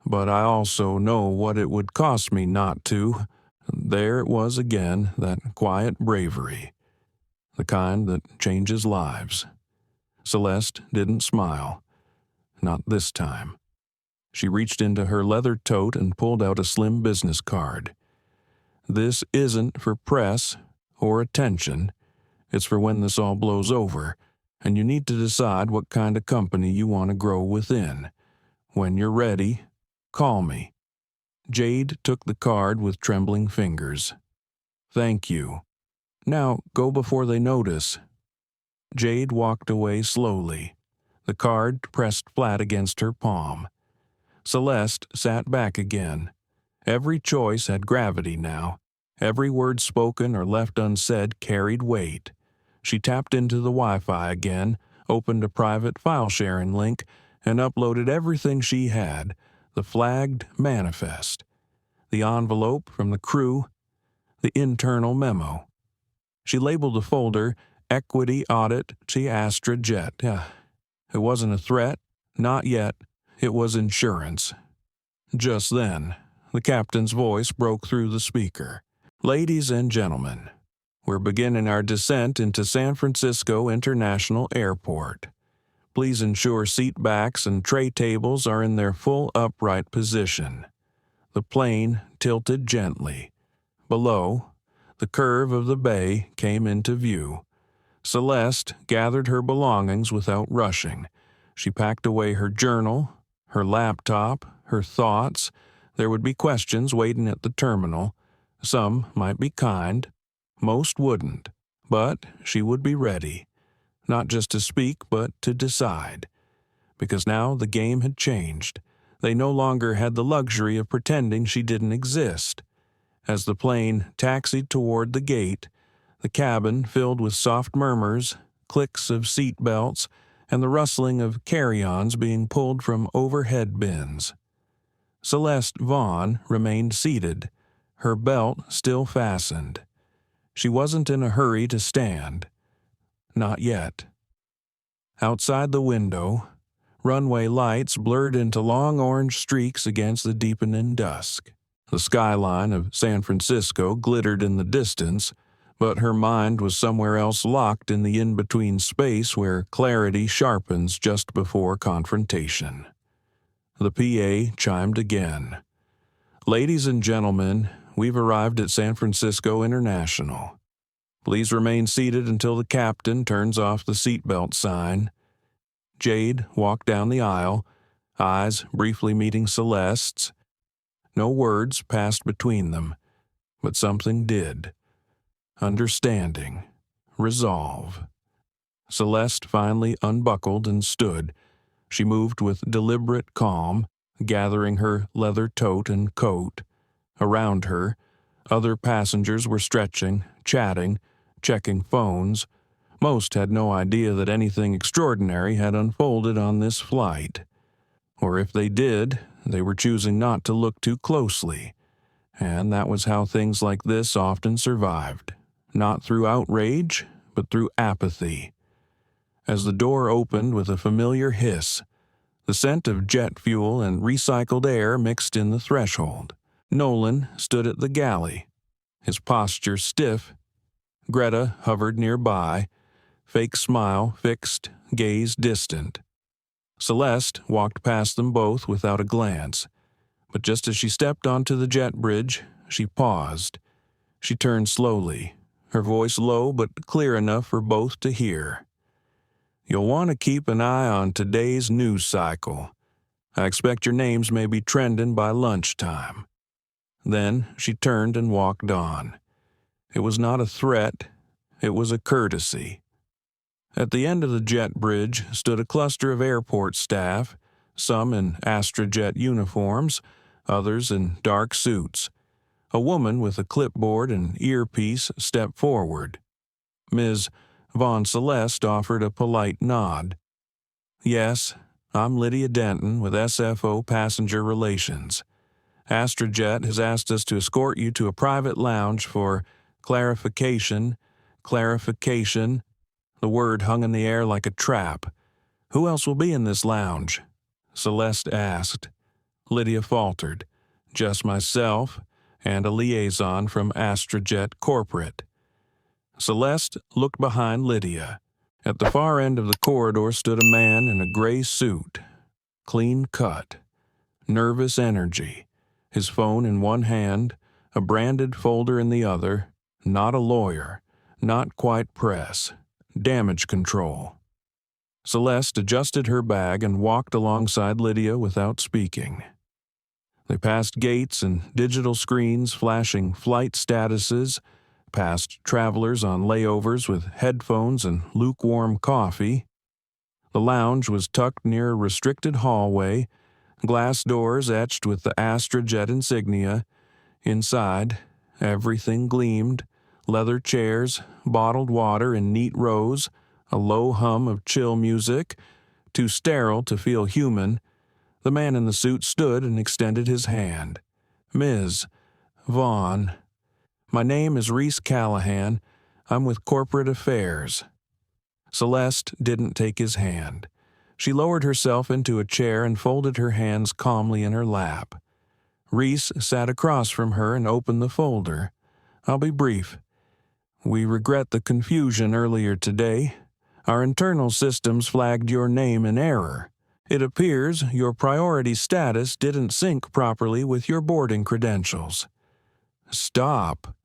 But I also know what it would cost me not to. There it was again, that quiet bravery. The kind that changes lives. Celeste didn't smile. Not this time. She reached into her leather tote and pulled out a slim business card. This isn't for press or attention. It's for when this all blows over, and you need to decide what kind of company you want to grow within. When you're ready, call me. Jade took the card with trembling fingers. Thank you. Now go before they notice. Jade walked away slowly, the card pressed flat against her palm. Celeste sat back again, Every choice had gravity now. Every word spoken or left unsaid carried weight. She tapped into the Wi-Fi again, opened a private file-sharing link, and uploaded everything she had, the flagged manifest, the envelope from the crew, the internal memo. She labeled the folder Equity Audit to AstraJet. It wasn't a threat, not yet. It was insurance. Just then, the captain's voice broke through the speaker. "Ladies and gentlemen, we're beginning our descent into San Francisco International Airport. Please ensure seat backs and tray tables are in their full upright position." The plane tilted gently. Below, the curve of the bay came into view. Celeste gathered her belongings without rushing. She packed away her journal, her laptop, her thoughts. There would be questions waiting at the terminal. Some might be kind. Most wouldn't. But she would be ready. Not just to speak, but to decide. Because now the game had changed. They no longer had the luxury of pretending she didn't exist. As the plane taxied toward the gate, the cabin filled with soft murmurs, clicks of seat belts, and the rustling of carry-ons being pulled from overhead bins. Celeste Vaughn remained seated, her belt still fastened. She wasn't in a hurry to stand. Not yet. Outside the window, runway lights blurred into long orange streaks against the deepening dusk. The skyline of San Francisco glittered in the distance, but her mind was somewhere else, locked in the in-between space where clarity sharpens just before confrontation. The PA chimed again. "Ladies and gentlemen, we've arrived at San Francisco International. Please remain seated until the captain turns off the seatbelt sign." Jade walked down the aisle, eyes briefly meeting Celeste's. No words passed between them, but something did. Understanding. Resolve. Celeste finally unbuckled and stood. She moved with deliberate calm, gathering her leather tote and coat. Around her, other passengers were stretching, chatting, checking phones. Most had no idea that anything extraordinary had unfolded on this flight. Or if they did, they were choosing not to look too closely. And that was how things like this often survived. Not through outrage, but through apathy. As the door opened with a familiar hiss, the scent of jet fuel and recycled air mixed in the threshold. Nolan stood at the galley, his posture stiff. Greta hovered nearby, fake smile fixed, gaze distant. Celeste walked past them both without a glance, but just as she stepped onto the jet bridge, she paused. She turned slowly, her voice low but clear enough for both to hear. "You'll want to keep an eye on today's news cycle. I expect your names may be trending by lunchtime." Then she turned and walked on. It was not a threat, it was a courtesy. At the end of the jet bridge stood a cluster of airport staff, some in AstraJet uniforms, others in dark suits. A woman with a clipboard and earpiece stepped forward. Ms. Von Celeste offered a polite nod. "Yes, I'm Lydia Denton with SFO Passenger Relations. AstraJet has asked us to escort you to a private lounge for clarification. The word hung in the air like a trap. "Who else will be in this lounge?" Celeste asked. Lydia faltered. "Just myself and a liaison from AstraJet Corporate." Celeste looked behind Lydia. At the far end of the corridor stood a man in a gray suit. Clean cut. Nervous energy. His phone in one hand, a branded folder in the other. Not a lawyer. Not quite press. Damage control. Celeste adjusted her bag and walked alongside Lydia without speaking. They passed gates and digital screens flashing flight statuses, past travelers on layovers with headphones and lukewarm coffee. The lounge was tucked near a restricted hallway, glass doors etched with the AstraJet insignia, Inside, everything gleamed: leather chairs, bottled water in neat rows, a low hum of chill music. Too sterile to feel human, the man in the suit stood and extended his hand. "Ms. Vaughn. My name is Reese Callahan. I'm with Corporate Affairs." Celeste didn't take his hand. She lowered herself into a chair and folded her hands calmly in her lap. Reese sat across from her and opened the folder. "I'll be brief. We regret the confusion earlier today. Our internal systems flagged your name in error. It appears your priority status didn't sync properly with your boarding credentials." "Stop."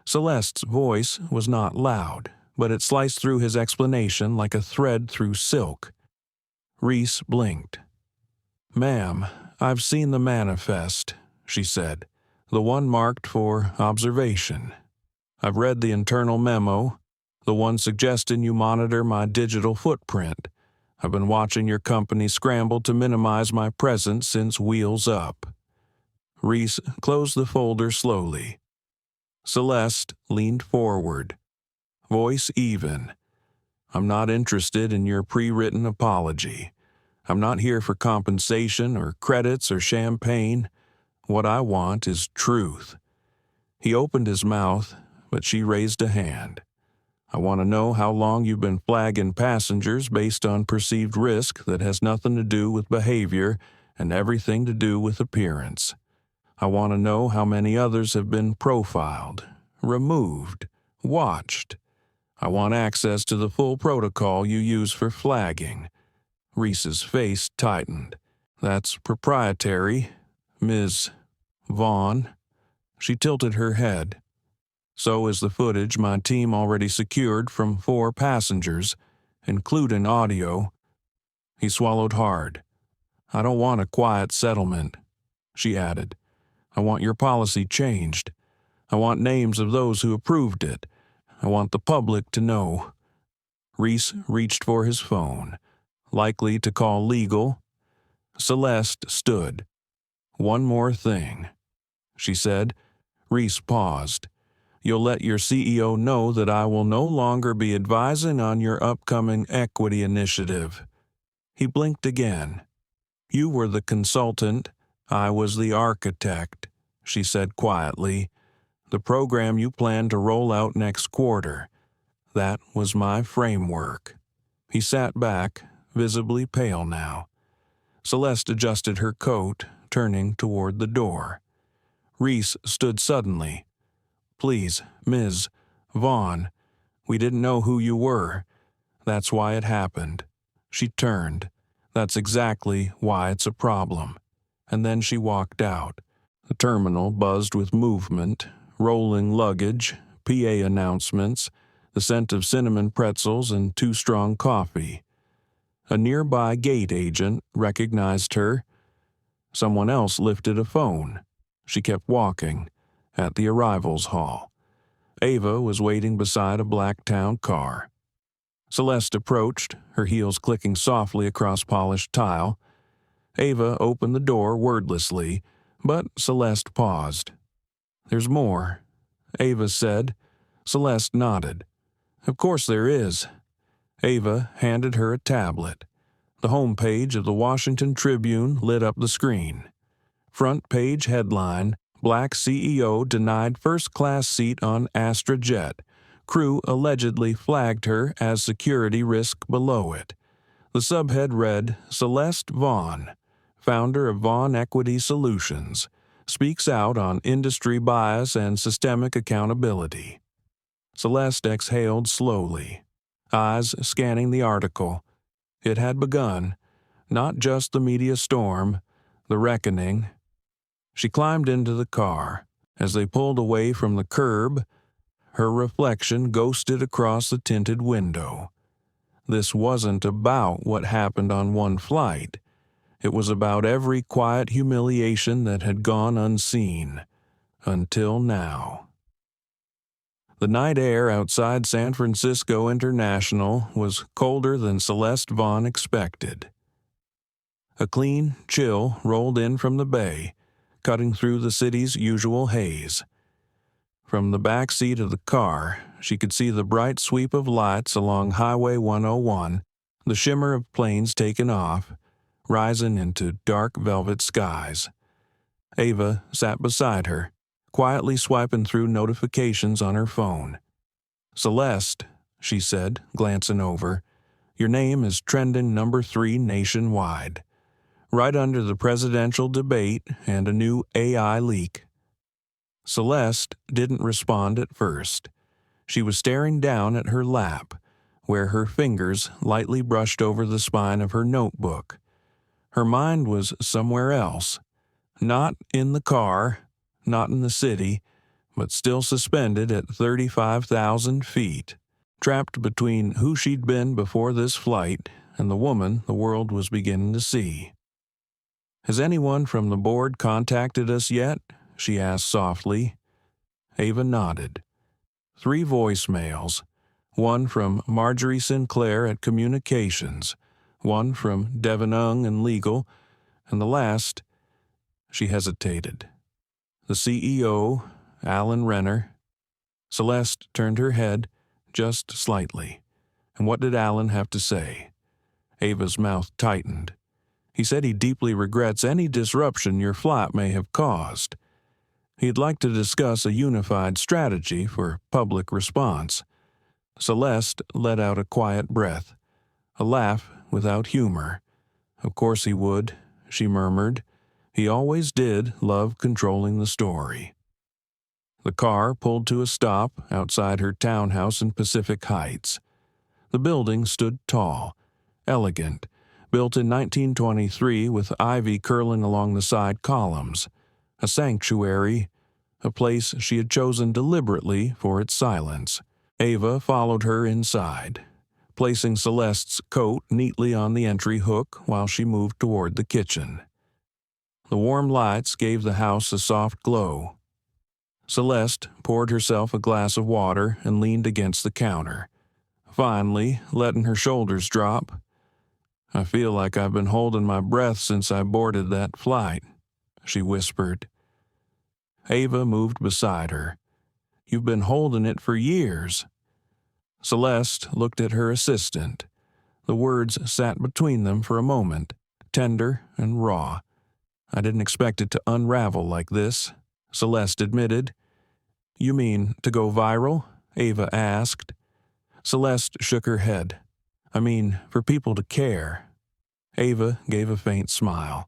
Celeste's voice was not loud, but it sliced through his explanation like a thread through silk. Reese blinked. "Ma'am, I've seen the manifest," she said, "the one marked for observation. I've read the internal memo, the one suggesting you monitor my digital footprint. I've been watching your company scramble to minimize my presence since Wheels Up." Reese closed the folder slowly. Celeste leaned forward, voice even. "I'm not interested in your pre-written apology. I'm not here for compensation or credits or champagne. What I want is truth." He opened his mouth, but she raised a hand. "I want to know how long you've been flagging passengers based on perceived risk that has nothing to do with behavior and everything to do with appearance. I want to know how many others have been profiled, removed, watched. I want access to the full protocol you use for flagging." Reese's face tightened. "That's proprietary, Ms. Vaughn." She tilted her head. "So is the footage my team already secured from 4 passengers, including audio." He swallowed hard. "I don't want a quiet settlement," she added. "I want your policy changed. I want names of those who approved it. I want the public to know." Reese reached for his phone. Likely to call legal? Celeste stood. "One more thing," she said. Reese paused. "You'll let your CEO know that I will no longer be advising on your upcoming equity initiative." He blinked again. "You were the consultant. I was the architect," she said quietly. "The program you plan to roll out next quarter. That was my framework." He sat back, visibly pale now. Celeste adjusted her coat, turning toward the door. Reese stood suddenly. "Please, Ms. Vaughn, we didn't know who you were. That's why it happened." She turned. "That's exactly why it's a problem." And then she walked out. The terminal buzzed with movement, rolling luggage, PA announcements, the scent of cinnamon pretzels and too-strong coffee. A nearby gate agent recognized her. Someone else lifted a phone. She kept walking. At the arrivals hall, Ava was waiting beside a black town car. Celeste approached, her heels clicking softly across polished tile. Ava opened the door wordlessly, but Celeste paused. "There's more," Ava said. Celeste nodded. "Of course there is." Ava handed her a tablet. The home page of the Washington Tribune lit up the screen. Front page headline: "Black CEO denied first-class seat on AstraJet. Crew allegedly flagged her as security risk below it." The subhead read, "Celeste Vaughn, founder of Vaughn Equity Solutions, speaks out on industry bias and systemic accountability." Celeste exhaled slowly, eyes scanning the article. It had begun, not just the media storm, the reckoning. She climbed into the car. As they pulled away from the curb, her reflection ghosted across the tinted window. This wasn't about what happened on one flight. It was about every quiet humiliation that had gone unseen, until now. The night air outside San Francisco International was colder than Celeste Vaughn expected. A clean chill rolled in from the bay, cutting through the city's usual haze. From the back seat of the car, she could see the bright sweep of lights along Highway 101, the shimmer of planes taking off, rising into dark velvet skies. Ava sat beside her, quietly swiping through notifications on her phone. "Celeste," she said, glancing over, "your name is trending number 3 nationwide, right under the presidential debate and a new AI leak." Celeste didn't respond at first. She was staring down at her lap, where her fingers lightly brushed over the spine of her notebook. Her mind was somewhere else, not in the car, not in the city, but still suspended at 35,000 feet, trapped between who she'd been before this flight and the woman the world was beginning to see. "Has anyone from the board contacted us yet?" she asked softly. Ava nodded. 3 voicemails, one from Marjorie Sinclair at Communications, one from Devin Ung in Legal, and the last. She hesitated. The CEO, Alan Renner. Celeste turned her head just slightly. And what did Alan have to say? Ava's mouth tightened. "He said he deeply regrets any disruption your flight may have caused. He'd like to discuss a unified strategy for public response." Celeste let out a quiet breath, a laugh without humor. "Of course he would," she murmured. "He always did love controlling the story." The car pulled to a stop outside her townhouse in Pacific Heights. The building stood tall, elegant, built in 1923 with ivy curling along the side columns. A sanctuary, a place she had chosen deliberately for its silence. Ava followed her inside, placing Celeste's coat neatly on the entry hook while she moved toward the kitchen. The warm lights gave the house a soft glow. Celeste poured herself a glass of water and leaned against the counter, finally letting her shoulders drop. "I feel like I've been holding my breath since I boarded that flight," she whispered. Ava moved beside her. "You've been holding it for years." Celeste looked at her assistant. The words sat between them for a moment, tender and raw. "I didn't expect it to unravel like this," Celeste admitted. "You mean to go viral?" Ava asked. Celeste shook her head. "I mean, for people to care." Ava gave a faint smile.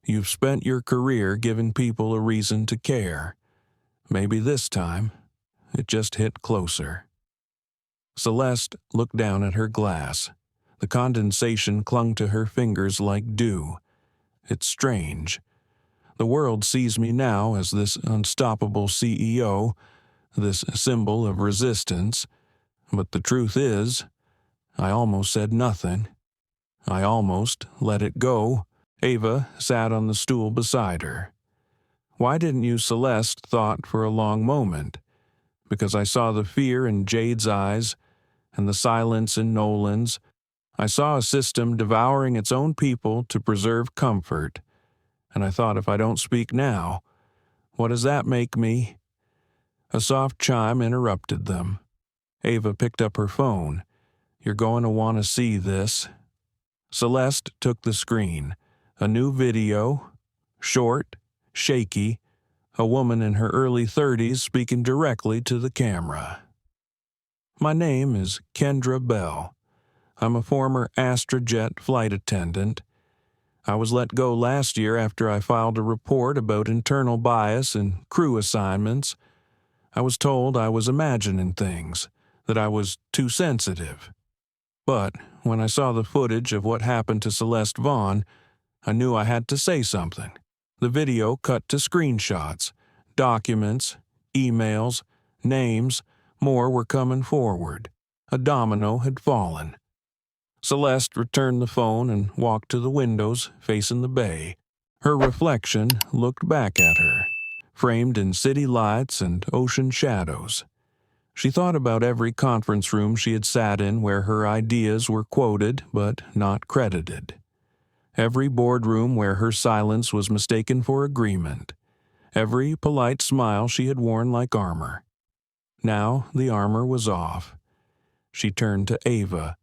"You've spent your career giving people a reason to care. Maybe this time, it just hit closer." Celeste looked down at her glass. The condensation clung to her fingers like dew. "It's strange. The world sees me now as this unstoppable CEO, this symbol of resistance, but the truth is, I almost said nothing. I almost let it go." Ava sat on the stool beside her. "Why didn't you?" Celeste thought for a long moment. "Because I saw the fear in Jade's eyes and the silence in Nolan's. I saw a system devouring its own people to preserve comfort. And I thought, if I don't speak now, what does that make me?" A soft chime interrupted them. Ava picked up her phone. "You're going to want to see this." Celeste took the screen. A new video, short, shaky, a woman in her early 30s speaking directly to the camera. "My name is Kendra Bell. I'm a former AstraJet flight attendant. I was let go last year after I filed a report about internal bias in crew assignments. I was told I was imagining things, that I was too sensitive. But when I saw the footage of what happened to Celeste Vaughn, I knew I had to say something. The video cut to screenshots, documents, emails, names. More were coming forward. A domino had fallen." Celeste returned the phone and walked to the windows facing the bay. Her reflection looked back at her, framed in city lights and ocean shadows. She thought about every conference room she had sat in where her ideas were quoted but not credited. Every boardroom where her silence was mistaken for agreement. every polite smile she had worn like armor. Now the armor was off. She turned to Ava.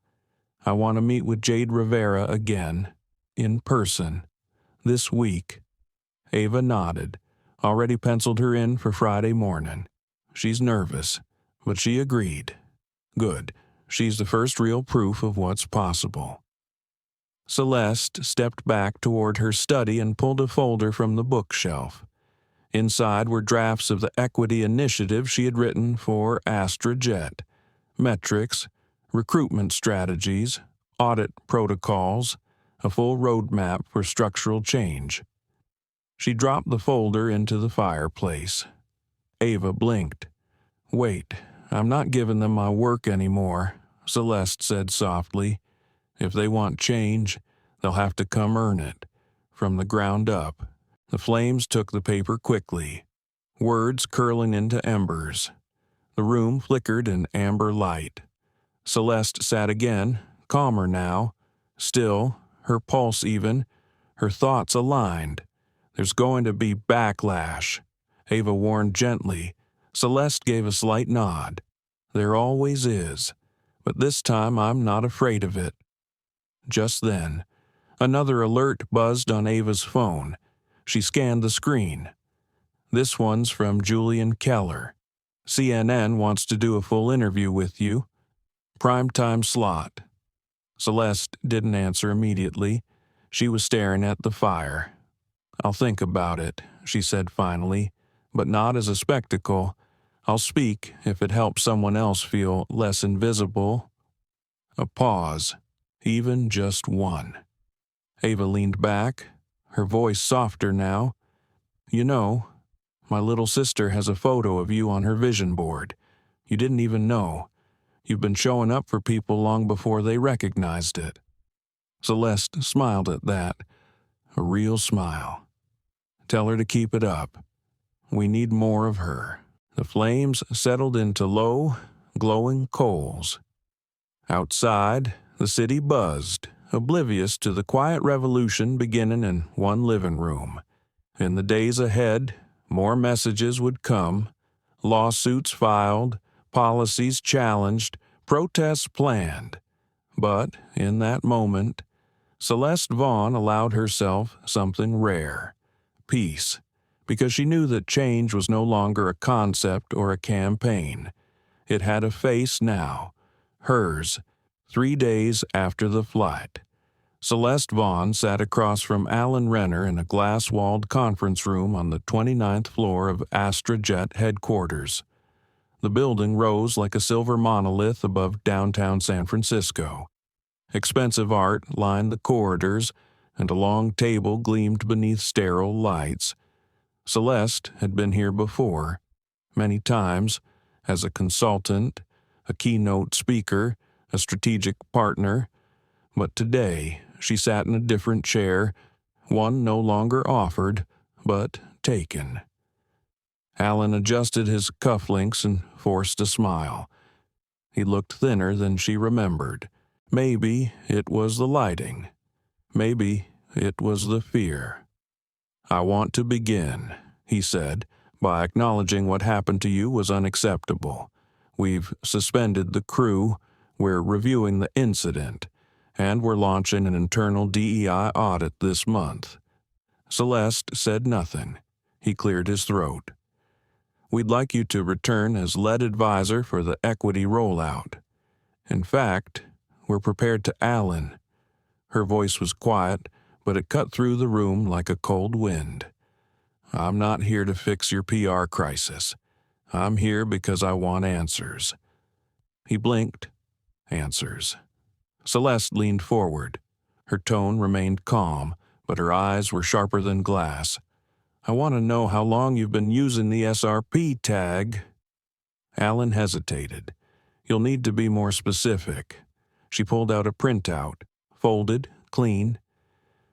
"I want to meet with Jade Rivera again, in person, this week." Ava nodded, already penciled her in for Friday morning. "She's nervous, but she agreed. Good. She's the first real proof of what's possible." Celeste stepped back toward her study and pulled a folder from the bookshelf. Inside were drafts of the equity initiative she had written for AstraJet, metrics, recruitment strategies, audit protocols, a full roadmap for structural change. She dropped the folder into the fireplace. Ava blinked. "Wait, I'm not giving them my work anymore," Celeste said softly. "If they want change, they'll have to come earn it, from the ground up." The flames took the paper quickly, words curling into embers. The room flickered in amber light. Celeste sat again, calmer now, still, her pulse even, her thoughts aligned. "There's going to be backlash," Ava warned gently. Celeste gave a slight nod. "There always is, but this time I'm not afraid of it." Just then, another alert buzzed on Ava's phone. She scanned the screen. "This one's from Julian Keller. CNN wants to do a full interview with you. Primetime slot." Celeste didn't answer immediately. She was staring at the fire. "I'll think about it," she said finally, "but not as a spectacle. I'll speak if it helps someone else feel less invisible." A pause, even just one. Ava leaned back, her voice softer now. "You know, my little sister has a photo of you on her vision board. You didn't even know. You've been showing up for people long before they recognized it." Celeste smiled at that, a real smile. "Tell her to keep it up. We need more of her." The flames settled into low, glowing coals. Outside, the city buzzed, oblivious to the quiet revolution beginning in one living room. In the days ahead, more messages would come, lawsuits filed, policies challenged, protests planned. But in that moment, Celeste Vaughn allowed herself something rare: peace, because she knew that change was no longer a concept or a campaign. It had a face now, hers, 3 days after the flight. Celeste Vaughn sat across from Alan Renner in a glass-walled conference room on the 29th floor of AstraJet headquarters. The building rose like a silver monolith above downtown San Francisco. Expensive art lined the corridors, and a long table gleamed beneath sterile lights. Celeste had been here before, many times, as a consultant, a keynote speaker, a strategic partner, but today she sat in a different chair, one no longer offered, but taken. Alan adjusted his cufflinks and forced a smile. He looked thinner than she remembered. Maybe it was the lighting. Maybe it was the fear. "I want to begin," he said, "by acknowledging what happened to you was unacceptable. We've suspended the crew, we're reviewing the incident, and we're launching an internal DEI audit this month." Celeste said nothing. He cleared his throat. "We'd like you to return as lead advisor for the equity rollout. In fact, we're prepared to Alan." Her voice was quiet, but it cut through the room like a cold wind. "I'm not here to fix your PR crisis. I'm here because I want answers." He blinked. Answers. Celeste leaned forward. Her tone remained calm, but her eyes were sharper than glass. "I want to know how long you've been using the SRP tag." Alan hesitated. "You'll need to be more specific." She pulled out a printout, folded, clean.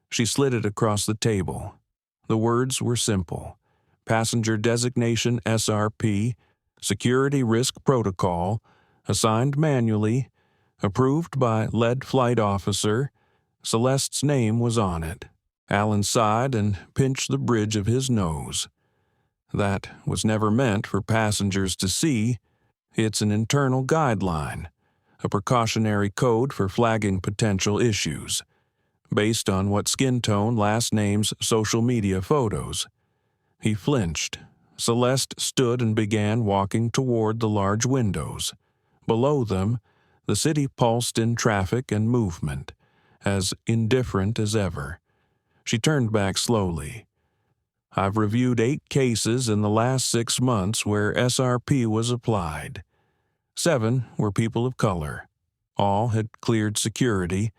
She slid it across the table. The words were simple: Passenger Designation SRP, Security Risk Protocol, assigned manually, approved by lead flight officer. Celeste's name was on it. Alan sighed and pinched the bridge of his nose. That was never meant for passengers to see. It's an internal guideline, a precautionary code for flagging potential issues, based on what skin tone, last names, social media photos. He flinched. Celeste stood and began walking toward the large windows. Below them, the city pulsed in traffic and movement, as indifferent as ever. She turned back slowly. I've reviewed 8 cases in the last 6 months where SRP was applied. 7 were people of color. All had cleared security.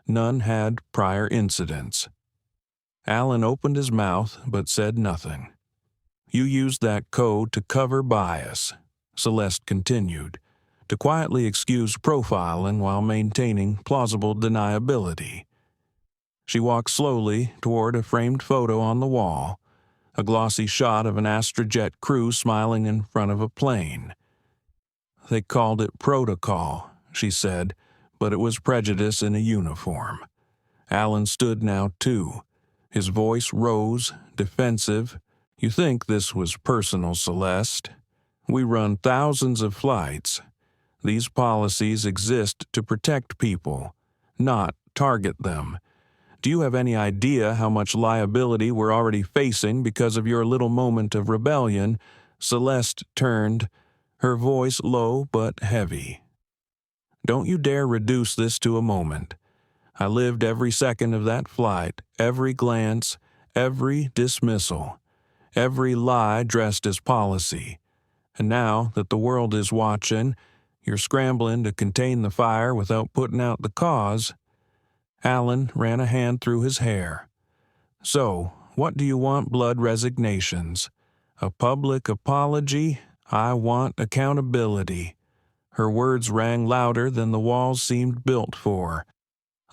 None had prior incidents. Alan opened his mouth but said nothing. You used that code to cover bias, Celeste continued, to quietly excuse profiling while maintaining plausible deniability. She walked slowly toward a framed photo on the wall, a glossy shot of an AstraJet crew smiling in front of a plane. They called it protocol, she said, but it was prejudice in a uniform. Alan stood now too. His voice rose, defensive. You think this was personal, Celeste? We run thousands of flights. These policies exist to protect people, not target them. Do you have any idea how much liability we're already facing because of your little moment of rebellion? Celeste turned, her voice low but heavy. Don't you dare reduce this to a moment. I lived every second of that flight, every glance, every dismissal, every lie dressed as policy. And now that the world is watching, you're scrambling to contain the fire without putting out the cause. Alan ran a hand through his hair. So, what do you want? Blood resignations? A public apology? I want accountability. Her words rang louder than the walls seemed built for.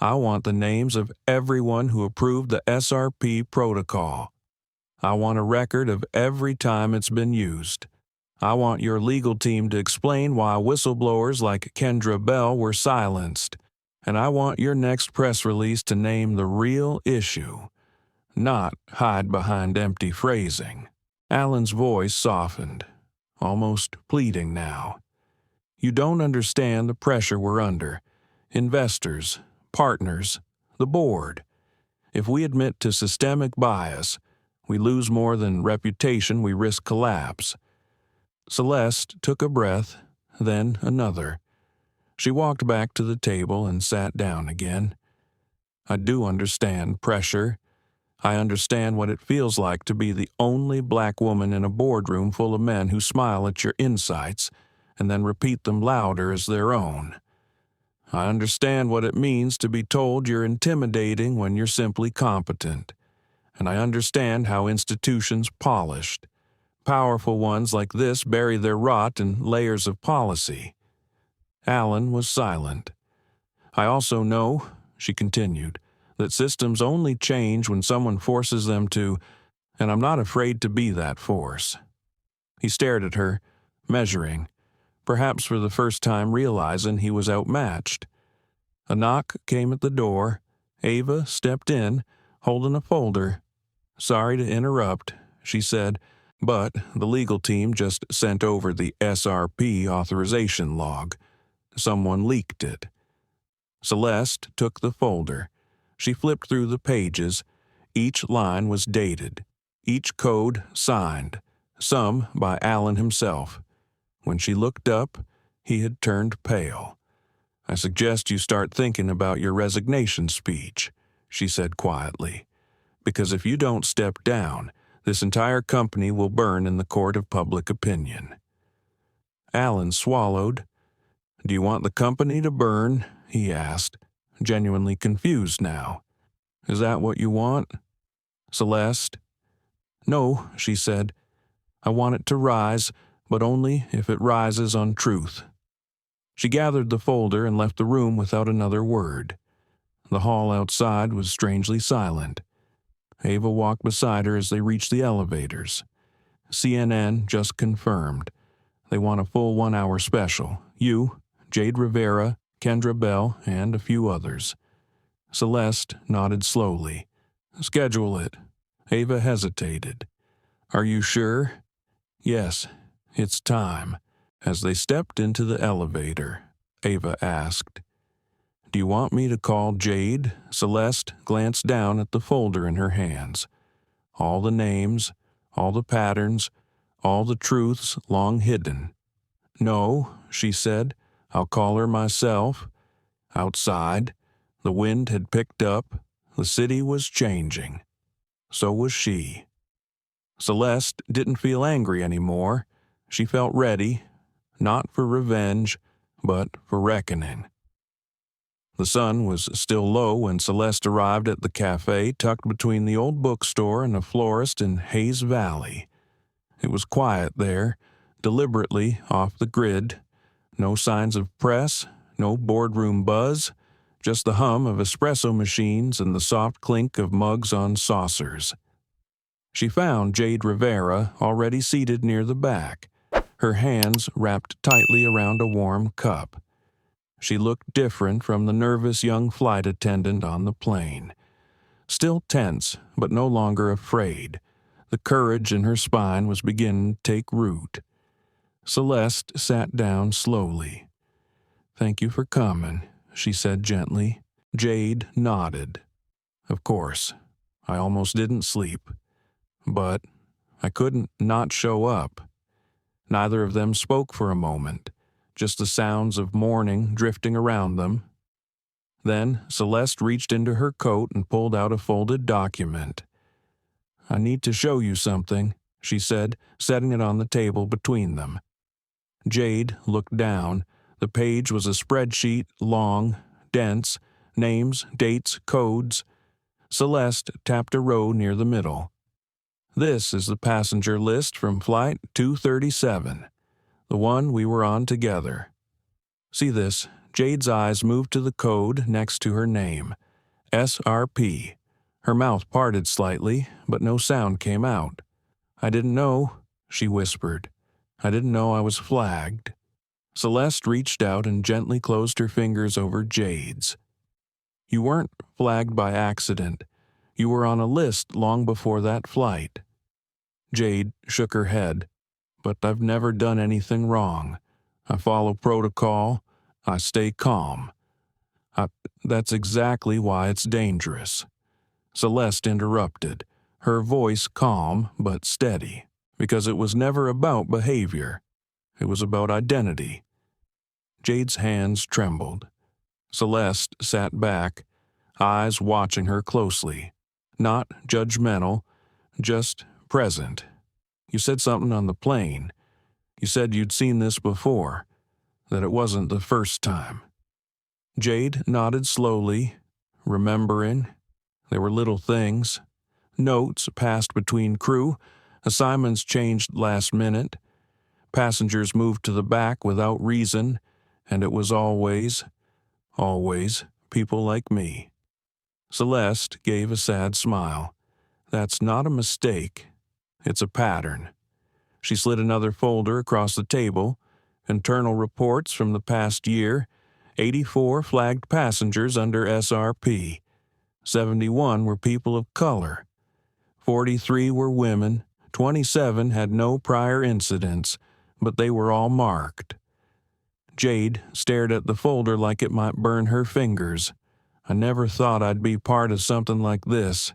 I want the names of everyone who approved the SRP protocol. I want a record of every time it's been used. I want your legal team to explain why whistleblowers like Kendra Bell were silenced. And I want your next press release to name the real issue, not hide behind empty phrasing. Alan's voice softened, almost pleading now. You don't understand the pressure we're under. Investors, partners, the board. If we admit to systemic bias, we lose more than reputation, we risk collapse. Celeste took a breath, then another. She walked back to the table and sat down again. I do understand pressure. I understand what it feels like to be the only black woman in a boardroom full of men who smile at your insights and then repeat them louder as their own. I understand what it means to be told you're intimidating when you're simply competent. And I understand how institutions polished. Powerful ones like this bury their rot in layers of policy. Alan was silent. I also know, she continued, that systems only change when someone forces them to, and I'm not afraid to be that force. He stared at her, measuring, perhaps for the first time realizing he was outmatched. A knock came at the door. Ava stepped in, holding a folder. Sorry to interrupt, she said, but the legal team just sent over the SRP authorization log. Someone leaked it. Celeste took the folder. She flipped through the pages. Each line was dated, each code signed, some by Alan himself. When she looked up, he had turned pale. I suggest you start thinking about your resignation speech, she said quietly, because if you don't step down, this entire company will burn in the court of public opinion. Alan swallowed. Do you want the company to burn? He asked, genuinely confused now. Is that what you want? Celeste? No, she said. I want it to rise, but only if it rises on truth. She gathered the folder and left the room without another word. The hall outside was strangely silent. Ava walked beside her as they reached the elevators. CNN just confirmed. They want a full 1-hour special. You, Jade Rivera, Kendra Bell, and a few others. Celeste nodded slowly. Schedule it. Ava hesitated. Are you sure? Yes, it's time. As they stepped into the elevator, Ava asked, "Do you want me to call Jade?" Celeste glanced down at the folder in her hands. All the names, all the patterns, all the truths long hidden. "No," she said, "I'll call her myself." Outside, the wind had picked up, the city was changing. So was she. Celeste didn't feel angry anymore. She felt ready, not for revenge, but for reckoning. The sun was still low when Celeste arrived at the cafe tucked between the old bookstore and a florist in Hayes Valley. It was quiet there, deliberately off the grid. No signs of press, no boardroom buzz, just the hum of espresso machines and the soft clink of mugs on saucers. She found Jade Rivera already seated near the back, her hands wrapped tightly around a warm cup. She looked different from the nervous young flight attendant on the plane. Still tense, but no longer afraid. The courage in her spine was beginning to take root. Celeste sat down slowly. "Thank you for coming," she said gently. Jade nodded. "Of course. I almost didn't sleep. But I couldn't not show up." Neither of them spoke for a moment, just the sounds of morning drifting around them. Then Celeste reached into her coat and pulled out a folded document. "I need to show you something," she said, setting it on the table between them. Jade looked down. The page was a spreadsheet, long, dense, names, dates, codes. Celeste tapped a row near the middle. "This is the passenger list from Flight 237, the one we were on together. See this?" Jade's eyes moved to the code next to her name. SRP. Her mouth parted slightly, but no sound came out. "I didn't know," she whispered. "I didn't know I was flagged." Celeste reached out and gently closed her fingers over Jade's. "You weren't flagged by accident. You were on a list long before that flight." Jade shook her head. "But I've never done anything wrong. I follow protocol. I stay calm. That's exactly why it's dangerous." Celeste interrupted, her voice calm but steady, because it was never about behavior. It was about identity. Jade's hands trembled. Celeste sat back, eyes watching her closely. Not judgmental, just present. "You said something on the plane. You said you'd seen this before, that it wasn't the first time." Jade nodded slowly, remembering. There were little things. Notes passed between crew, assignments changed last minute, passengers moved to the back without reason, and it was always people like me. Celeste gave a sad smile. "That's not a mistake. It's a pattern." She slid another folder across the table. Internal reports from the past year. 84 flagged passengers under SRP. 71 were people of color. 43 were women. 27 had no prior incidents, but they were all marked. Jade stared at the folder like it might burn her fingers. "I never thought I'd be part of something like this,"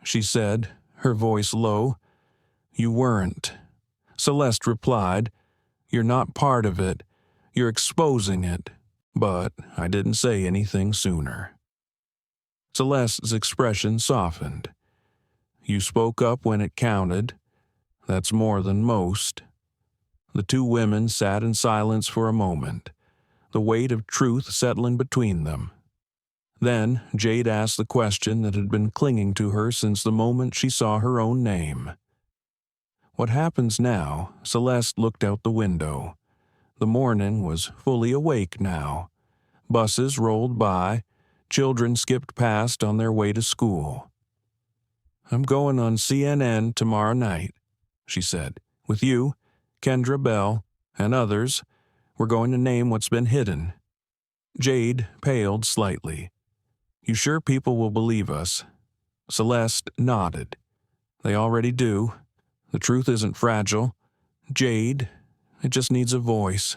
she said, her voice low. "You weren't." Celeste replied, "You're not part of it. You're exposing it." But I didn't say anything sooner. Celeste's expression softened. "You spoke up when it counted. That's more than most." The two women sat in silence for a moment, the weight of truth settling between them. Then Jade asked the question that had been clinging to her since the moment she saw her own name. "What happens now?" Celeste looked out the window. The morning was fully awake now. Buses rolled by. Children skipped past on their way to school. "I'm going on CNN tomorrow night," she said. "With you, Kendra Bell, and others. We're going to name what's been hidden." Jade paled slightly. "You sure people will believe us?" Celeste nodded. "They already do. The truth isn't fragile. Jade, it just needs a voice.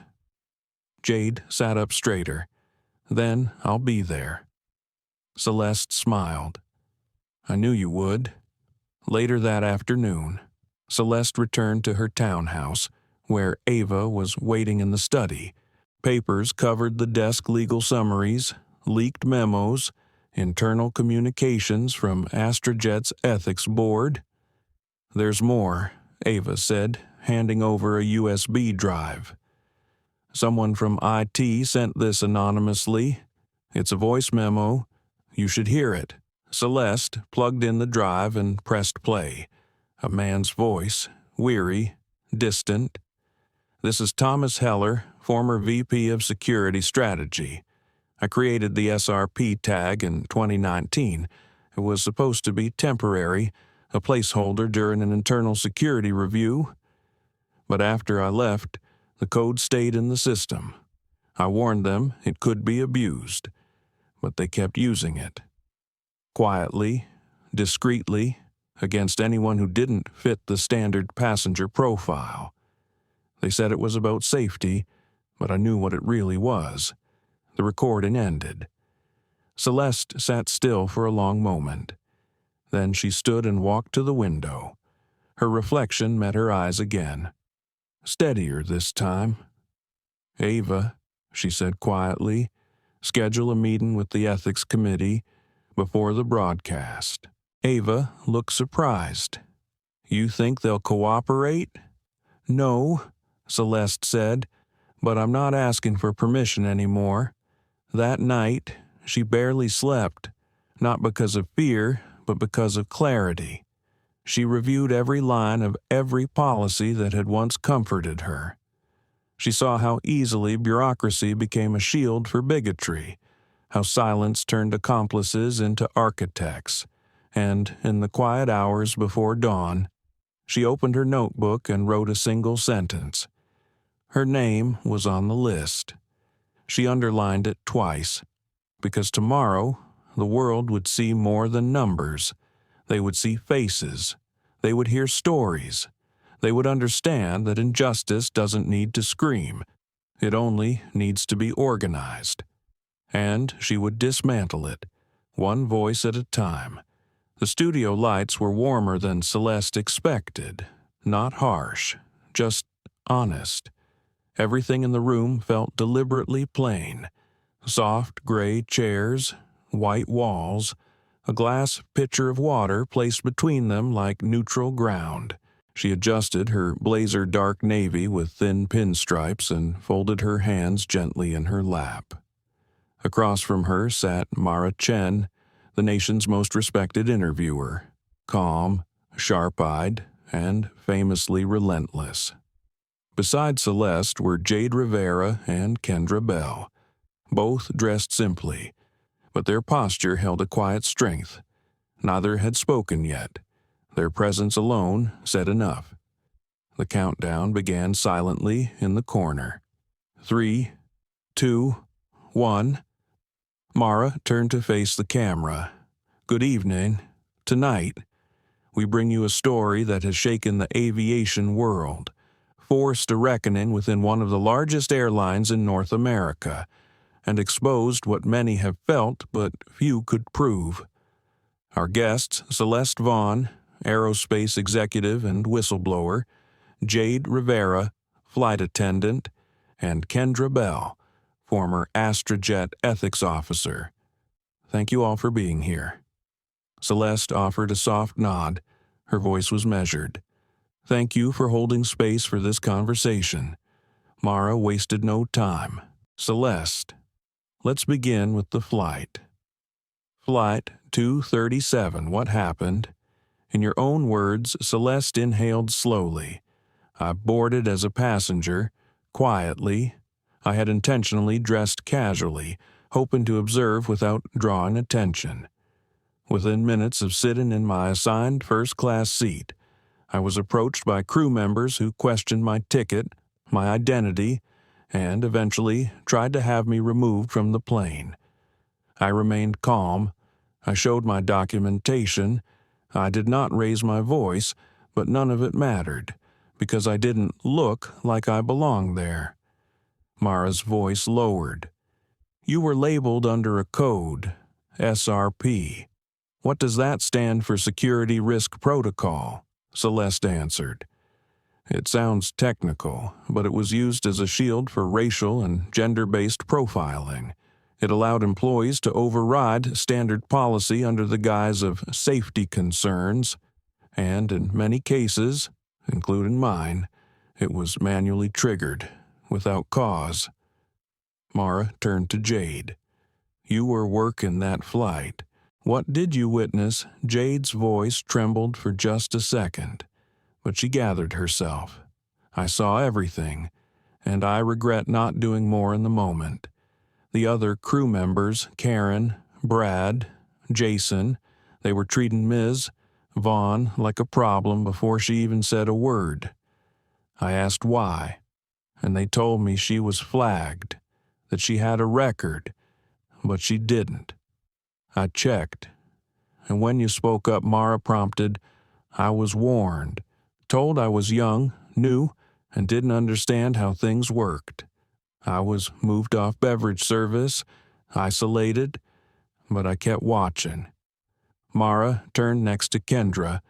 Jade sat up straighter. Then I'll be there. Celeste smiled. I knew you would. Later that afternoon, Celeste returned to her townhouse, where Ava was waiting in the study. Papers covered the desk, legal summaries, leaked memos, internal communications from AstraJet's ethics board. There's more, Ava said, handing over a USB drive. Someone from IT sent this anonymously. It's a voice memo. You should hear it. Celeste plugged in the drive and pressed play. A man's voice, weary, distant. This is Thomas Heller, former VP of Security Strategy. I created the SRP tag in 2019. It was supposed to be temporary, a placeholder during an internal security review. But after I left, the code stayed in the system. I warned them it could be abused, but they kept using it. Quietly, discreetly, against anyone who didn't fit the standard passenger profile. They said it was about safety, but I knew what it really was. The recording ended. Celeste sat still for a long moment. Then she stood and walked to the window. Her reflection met her eyes again. Steadier this time. Ava, she said quietly, schedule a meeting with the ethics committee before the broadcast. Ava looked surprised. You think they'll cooperate? No, Celeste said, but I'm not asking for permission anymore. That night, she barely slept, not because of fear, but because of clarity. She reviewed every line of every policy that had once comforted her. She saw how easily bureaucracy became a shield for bigotry, how silence turned accomplices into architects, and in the quiet hours before dawn, she opened her notebook and wrote a single sentence. Her name was on the list. She underlined it twice, because tomorrow the world would see more than numbers. They would see faces. They would hear stories. They would understand that injustice doesn't need to scream. It only needs to be organized. And she would dismantle it, one voice at a time. The studio lights were warmer than Celeste expected. Not harsh, just honest. Everything in the room felt deliberately plain. Soft gray chairs, white walls, a glass pitcher of water placed between them like neutral ground. She adjusted her blazer dark navy with thin pinstripes and folded her hands gently in her lap. Across from her sat Mara Chen, the nation's most respected interviewer, calm, sharp-eyed, and famously relentless. Beside Celeste were Jade Rivera and Kendra Bell, both dressed simply, but their posture held a quiet strength. Neither had spoken yet. Their presence alone said enough. The countdown began silently in the corner. 3, 2, 1. Mara turned to face the camera. Good evening. Tonight, we bring you a story that has shaken the aviation world, forced a reckoning within one of the largest airlines in North America, and exposed what many have felt but few could prove. Our guests, Celeste Vaughn, aerospace executive and whistleblower, Jade Rivera, flight attendant, and Kendra Bell, former AstraJet ethics officer. Thank you all for being here. Celeste offered a soft nod. Her voice was measured. Thank you for holding space for this conversation. Mara wasted no time. Celeste, let's begin with the flight. Flight 237, what happened? In your own words, Celeste inhaled slowly. I boarded as a passenger, quietly. I had intentionally dressed casually, hoping to observe without drawing attention. Within minutes of sitting in my assigned first-class seat, I was approached by crew members who questioned my ticket, my identity, and eventually tried to have me removed from the plane. I remained calm. I showed my documentation. I did not raise my voice, but none of it mattered, because I didn't look like I belonged there. Mara's voice lowered. You were labeled under a code, SRP. What does that stand for Security Risk Protocol? Celeste answered. It sounds technical, but it was used as a shield for racial and gender-based profiling. It allowed employees to override standard policy under the guise of safety concerns, and in many cases, including mine, it was manually triggered, without cause. Mara turned to Jade. You were working that flight. What did you witness? Jade's voice trembled for just a second, but she gathered herself. I saw everything, and I regret not doing more in the moment. The other crew members, Karen, Brad, Jason, they were treating Ms. Vaughn like a problem before she even said a word. I asked why, and they told me she was flagged, that she had a record, but she didn't. I checked, and when you spoke up, Mara prompted, I was warned, told I was young, new, and didn't understand how things worked. I was moved off beverage service, isolated, but I kept watching. Mara turned next to Kendra,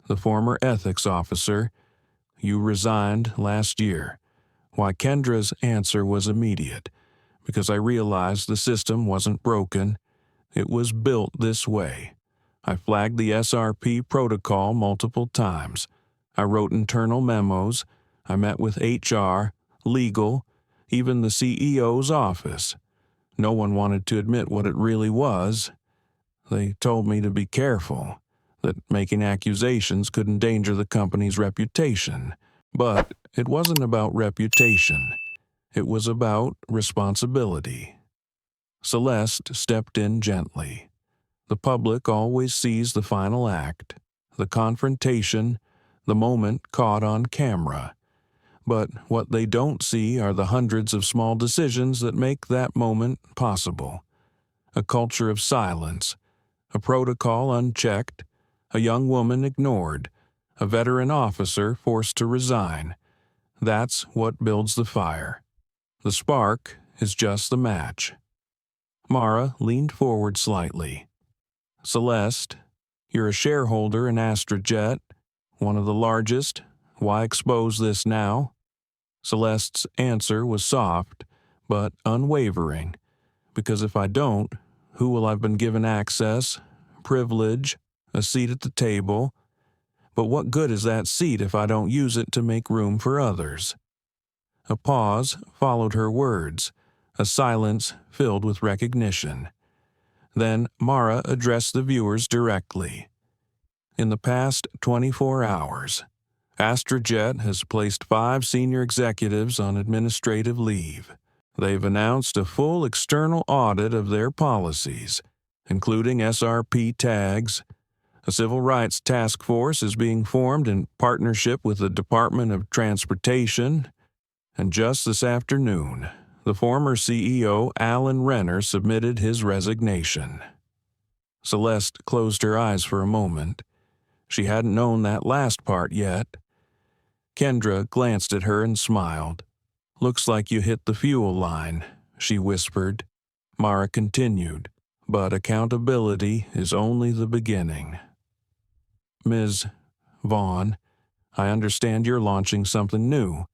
the former ethics officer. You resigned last year. Why, Kendra's answer was immediate, because I realized the system wasn't broken. It was built this way. I flagged the SRP protocol multiple times. I wrote internal memos. I met with HR, legal, even the CEO's office. No one wanted to admit what it really was. They told me to be careful, that making accusations could endanger the company's reputation. But it wasn't about reputation. It was about responsibility. Celeste stepped in gently. The public always sees the final act, the confrontation, the moment caught on camera. But what they don't see are the hundreds of small decisions that make that moment possible. A culture of silence, a protocol unchecked, a young woman ignored, a veteran officer forced to resign. That's what builds the fire. The spark is just the match. Mara leaned forward slightly. Celeste, you're a shareholder in AstraJet, one of the largest. Why expose this now? Celeste's answer was soft, but unwavering. Because if I don't, who will have been given access, privilege, a seat at the table? But what good is that seat if I don't use it to make room for others? A pause followed her words, a silence filled with recognition. Then Mara addressed the viewers directly. In the past 24 hours, AstraJet has placed 5 senior executives on administrative leave. They've announced a full external audit of their policies, including SRP tags. A civil rights task force is being formed in partnership with the Department of Transportation. And just this afternoon, the former CEO, Alan Renner, submitted his resignation. Celeste closed her eyes for a moment. She hadn't known that last part yet. Kendra glanced at her and smiled. Looks like you hit the fuel line, she whispered. Mara continued, but accountability is only the beginning. Ms. Vaughn, I understand you're launching something new.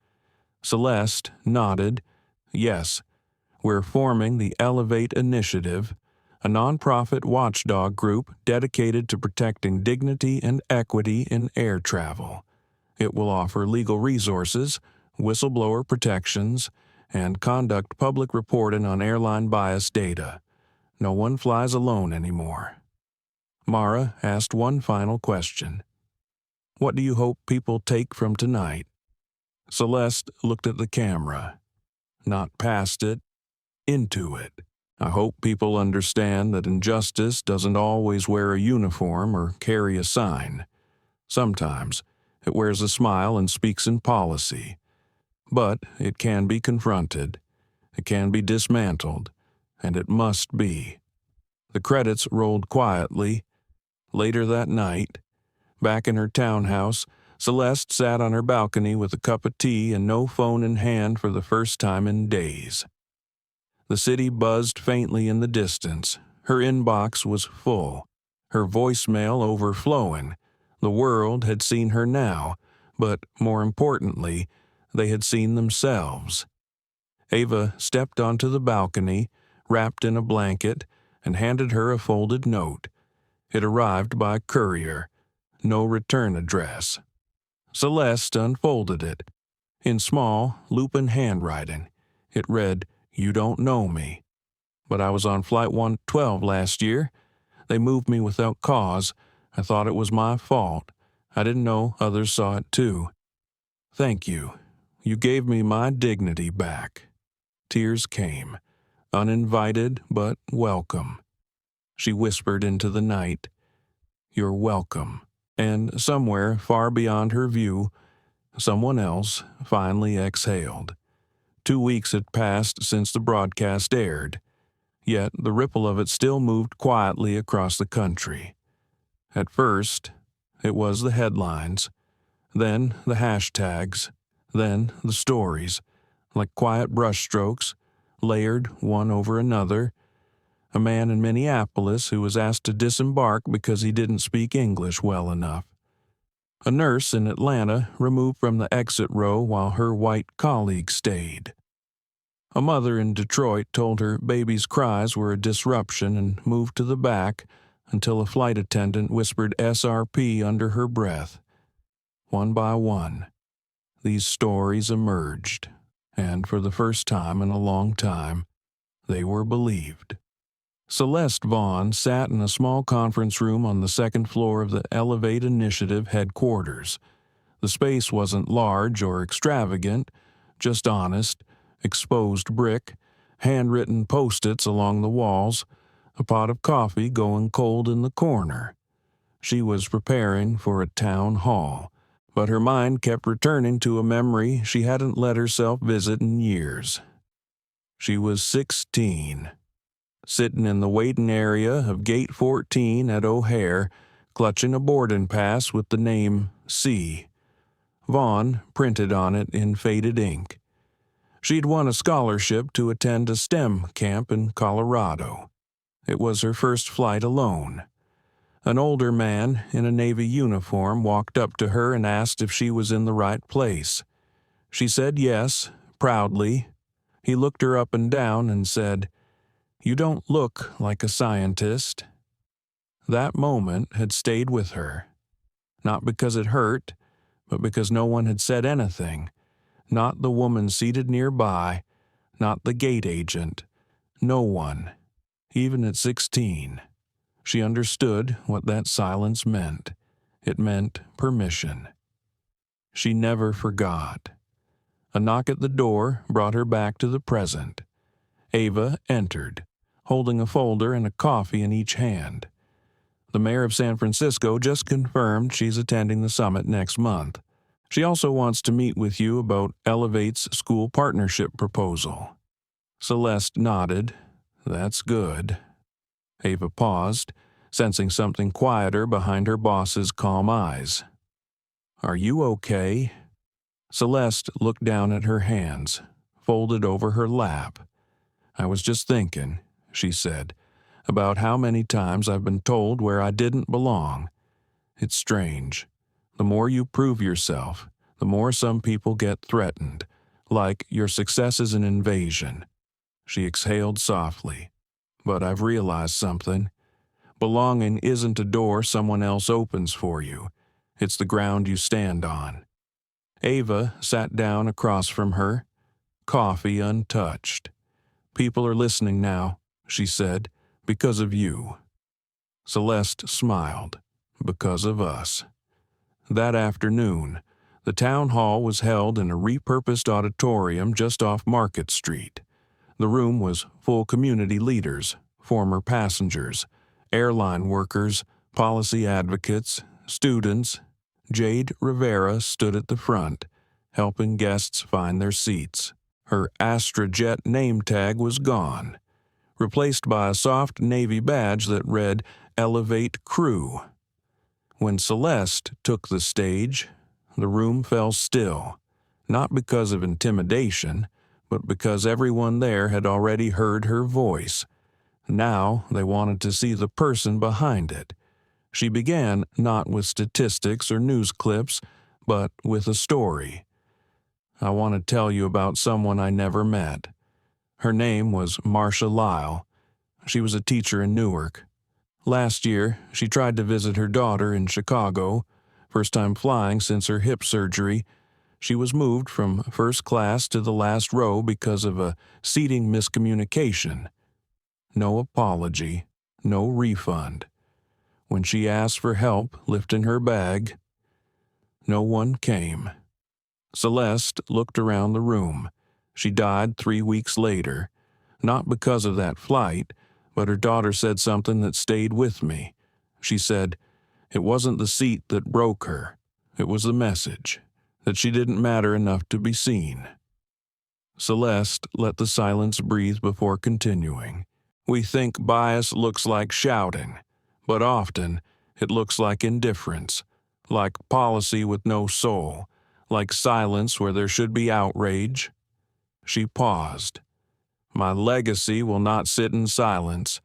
Celeste nodded. Yes, we're forming the Elevate Initiative, a nonprofit watchdog group dedicated to protecting dignity and equity in air travel. It will offer legal resources, whistleblower protections, and conduct public reporting on airline bias data. No one flies alone anymore. Mara asked one final question. What do you hope people take from tonight? Celeste looked at the camera. Not past it, into it. I hope people understand that injustice doesn't always wear a uniform or carry a sign. Sometimes it wears a smile and speaks in policy. But it can be confronted. It can be dismantled. And it must be. The credits rolled quietly. Later that night, back in her townhouse, Celeste sat on her balcony with a cup of tea and no phone in hand for the first time in days. The city buzzed faintly in the distance. Her inbox was full, her voicemail overflowing. The world had seen her now, but more importantly, they had seen themselves. Ava stepped onto the balcony, wrapped in a blanket, and handed her a folded note. It arrived by courier. No return address. Celeste unfolded it. In small, lupin handwriting, it read, "You don't know me. But I was on Flight 112 last year. They moved me without cause. I thought it was my fault. I didn't know others saw it too. Thank you. You gave me my dignity back." Tears came, uninvited but welcome. She whispered into the night, "You're welcome." And somewhere far beyond her view, someone else finally exhaled. 2 weeks had passed since the broadcast aired, yet the ripple of it still moved quietly across the country. At first, it was the headlines, then the hashtags, then the stories, like quiet brushstrokes, layered one over another. A man in Minneapolis who was asked to disembark because he didn't speak English well enough. A nurse in Atlanta removed from the exit row while her white colleague stayed. A mother in Detroit told her baby's cries were a disruption and moved to the back until a flight attendant whispered SRP under her breath. One by one, these stories emerged, and for the first time in a long time, they were believed. Celeste Vaughn sat in a small conference room on the second floor of the Elevate Initiative headquarters. The space wasn't large or extravagant, just honest, exposed brick, handwritten post-its along the walls, a pot of coffee going cold in the corner. She was preparing for a town hall, but her mind kept returning to a memory she hadn't let herself visit in years. She was 16. Sitting in the waiting area of Gate 14 at O'Hare, clutching a boarding pass with the name C. Vaughn printed on it in faded ink. She'd won a scholarship to attend a STEM camp in Colorado. It was her first flight alone. An older man in a Navy uniform walked up to her and asked if she was in the right place. She said yes, proudly. He looked her up and down and said, "You don't look like a scientist." That moment had stayed with her. Not because it hurt, but because no one had said anything. Not the woman seated nearby, not the gate agent. No one. Even at 16. She understood what that silence meant. It meant permission. She never forgot. A knock at the door brought her back to the present. Ava entered, holding a folder and a coffee in each hand. The mayor of San Francisco just confirmed she's attending the summit next month. She also wants to meet with you about Elevate's school partnership proposal. Celeste nodded. That's good. Ava paused, sensing something quieter behind her boss's calm eyes. Are you okay? Celeste looked down at her hands, folded over her lap. I was just thinking, she said, about how many times I've been told where I didn't belong. It's strange. The more you prove yourself, the more some people get threatened, like your success is an invasion. She exhaled softly. But I've realized something. Belonging isn't a door someone else opens for you. It's the ground you stand on. Ava sat down across from her, coffee untouched. People are listening now, she said, because of you. Celeste smiled. Because of us. That afternoon, the town hall was held in a repurposed auditorium just off Market Street. The room was full community leaders, former passengers, airline workers, policy advocates, students. Jade Rivera stood at the front, helping guests find their seats. Her AstraJet name tag was gone, replaced by a soft navy badge that read Elevate Crew. When Celeste took the stage, the room fell still, not because of intimidation, but because everyone there had already heard her voice. Now they wanted to see the person behind it. She began not with statistics or news clips, but with a story. I want to tell you about someone I never met. Her name was Marcia Lyle. She was a teacher in Newark. Last year, she tried to visit her daughter in Chicago. First time flying since her hip surgery. She was moved from first class to the last row because of a seating miscommunication. No apology, no refund. When she asked for help lifting her bag, no one came. Celeste looked around the room. She died 3 weeks later, not because of that flight, but her daughter said something that stayed with me. She said, it wasn't the seat that broke her. It was the message, that she didn't matter enough to be seen. Celeste let the silence breathe before continuing. We think bias looks like shouting, but often it looks like indifference, like policy with no soul, like silence where there should be outrage. She paused. My legacy will not sit in silence,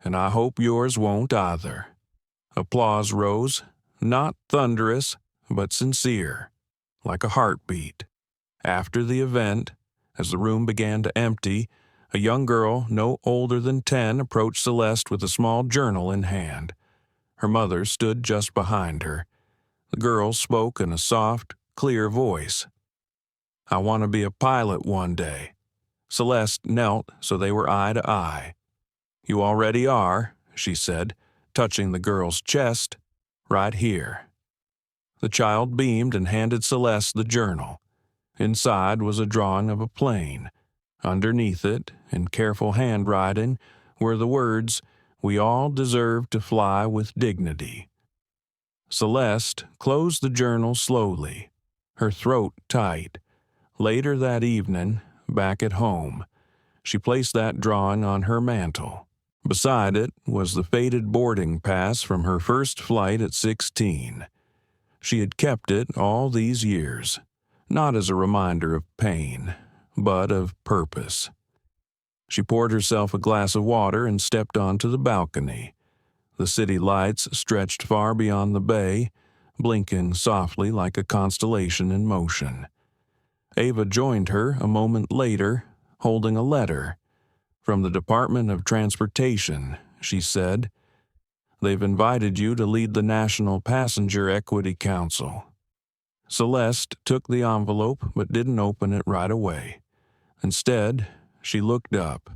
and I hope yours won't either. Applause rose, not thunderous, but sincere, like a heartbeat. After the event, as the room began to empty, a young girl no older than 10 approached Celeste with a small journal in hand. Her mother stood just behind her. The girl spoke in a soft, clear voice. I want to be a pilot one day. Celeste knelt so they were eye to eye. You already are, she said, touching the girl's chest, right here. The child beamed and handed Celeste the journal. Inside was a drawing of a plane. Underneath it, in careful handwriting, were the words, "We all deserve to fly with dignity." Celeste closed the journal slowly, her throat tight. Later that evening, back at home, she placed that drawing on her mantel. Beside it was the faded boarding pass from her first flight at 16. She had kept it all these years, not as a reminder of pain, but of purpose. She poured herself a glass of water and stepped onto the balcony. The city lights stretched far beyond the bay, blinking softly like a constellation in motion. Ava joined her a moment later, holding a letter. From the Department of Transportation, she said. They've invited you to lead the National Passenger Equity Council. Celeste took the envelope but didn't open it right away. Instead, she looked up.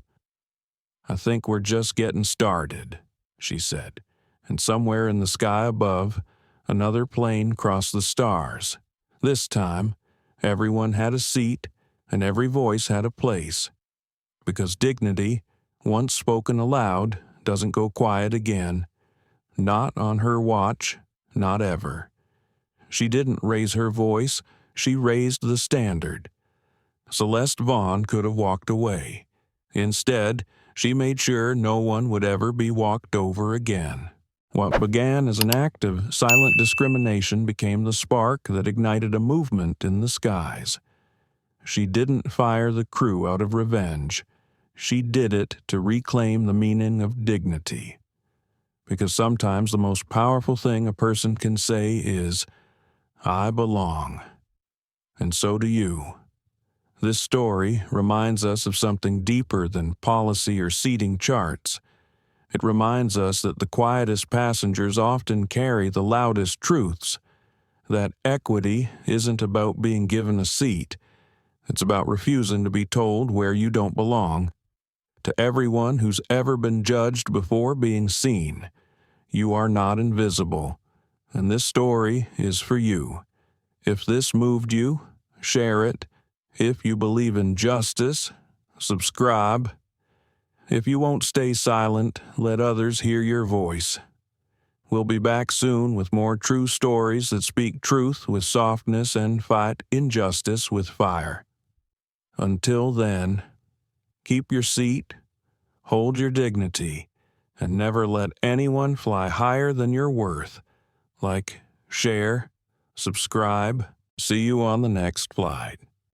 I think we're just getting started, she said, and somewhere in the sky above, another plane crossed the stars. This time, everyone had a seat and every voice had a place. Because dignity, once spoken aloud, doesn't go quiet again. Not on her watch, not ever. She didn't raise her voice, she raised the standard. Celeste Vaughn could have walked away. Instead, she made sure no one would ever be walked over again. What began as an act of silent discrimination became the spark that ignited a movement in the skies. She didn't fire the crew out of revenge. She did it to reclaim the meaning of dignity. Because sometimes the most powerful thing a person can say is, I belong. And so do you. This story reminds us of something deeper than policy or seating charts. It reminds us that the quietest passengers often carry the loudest truths, that equity isn't about being given a seat. It's about refusing to be told where you don't belong. To everyone who's ever been judged before being seen, you are not invisible, and this story is for you. If this moved you, share it. If you believe in justice, subscribe. If you won't stay silent, let others hear your voice. We'll be back soon with more true stories that speak truth with softness and fight injustice with fire. Until then, keep your seat, hold your dignity, and never let anyone fly higher than your worth, like share subscribe. See you on the next flight.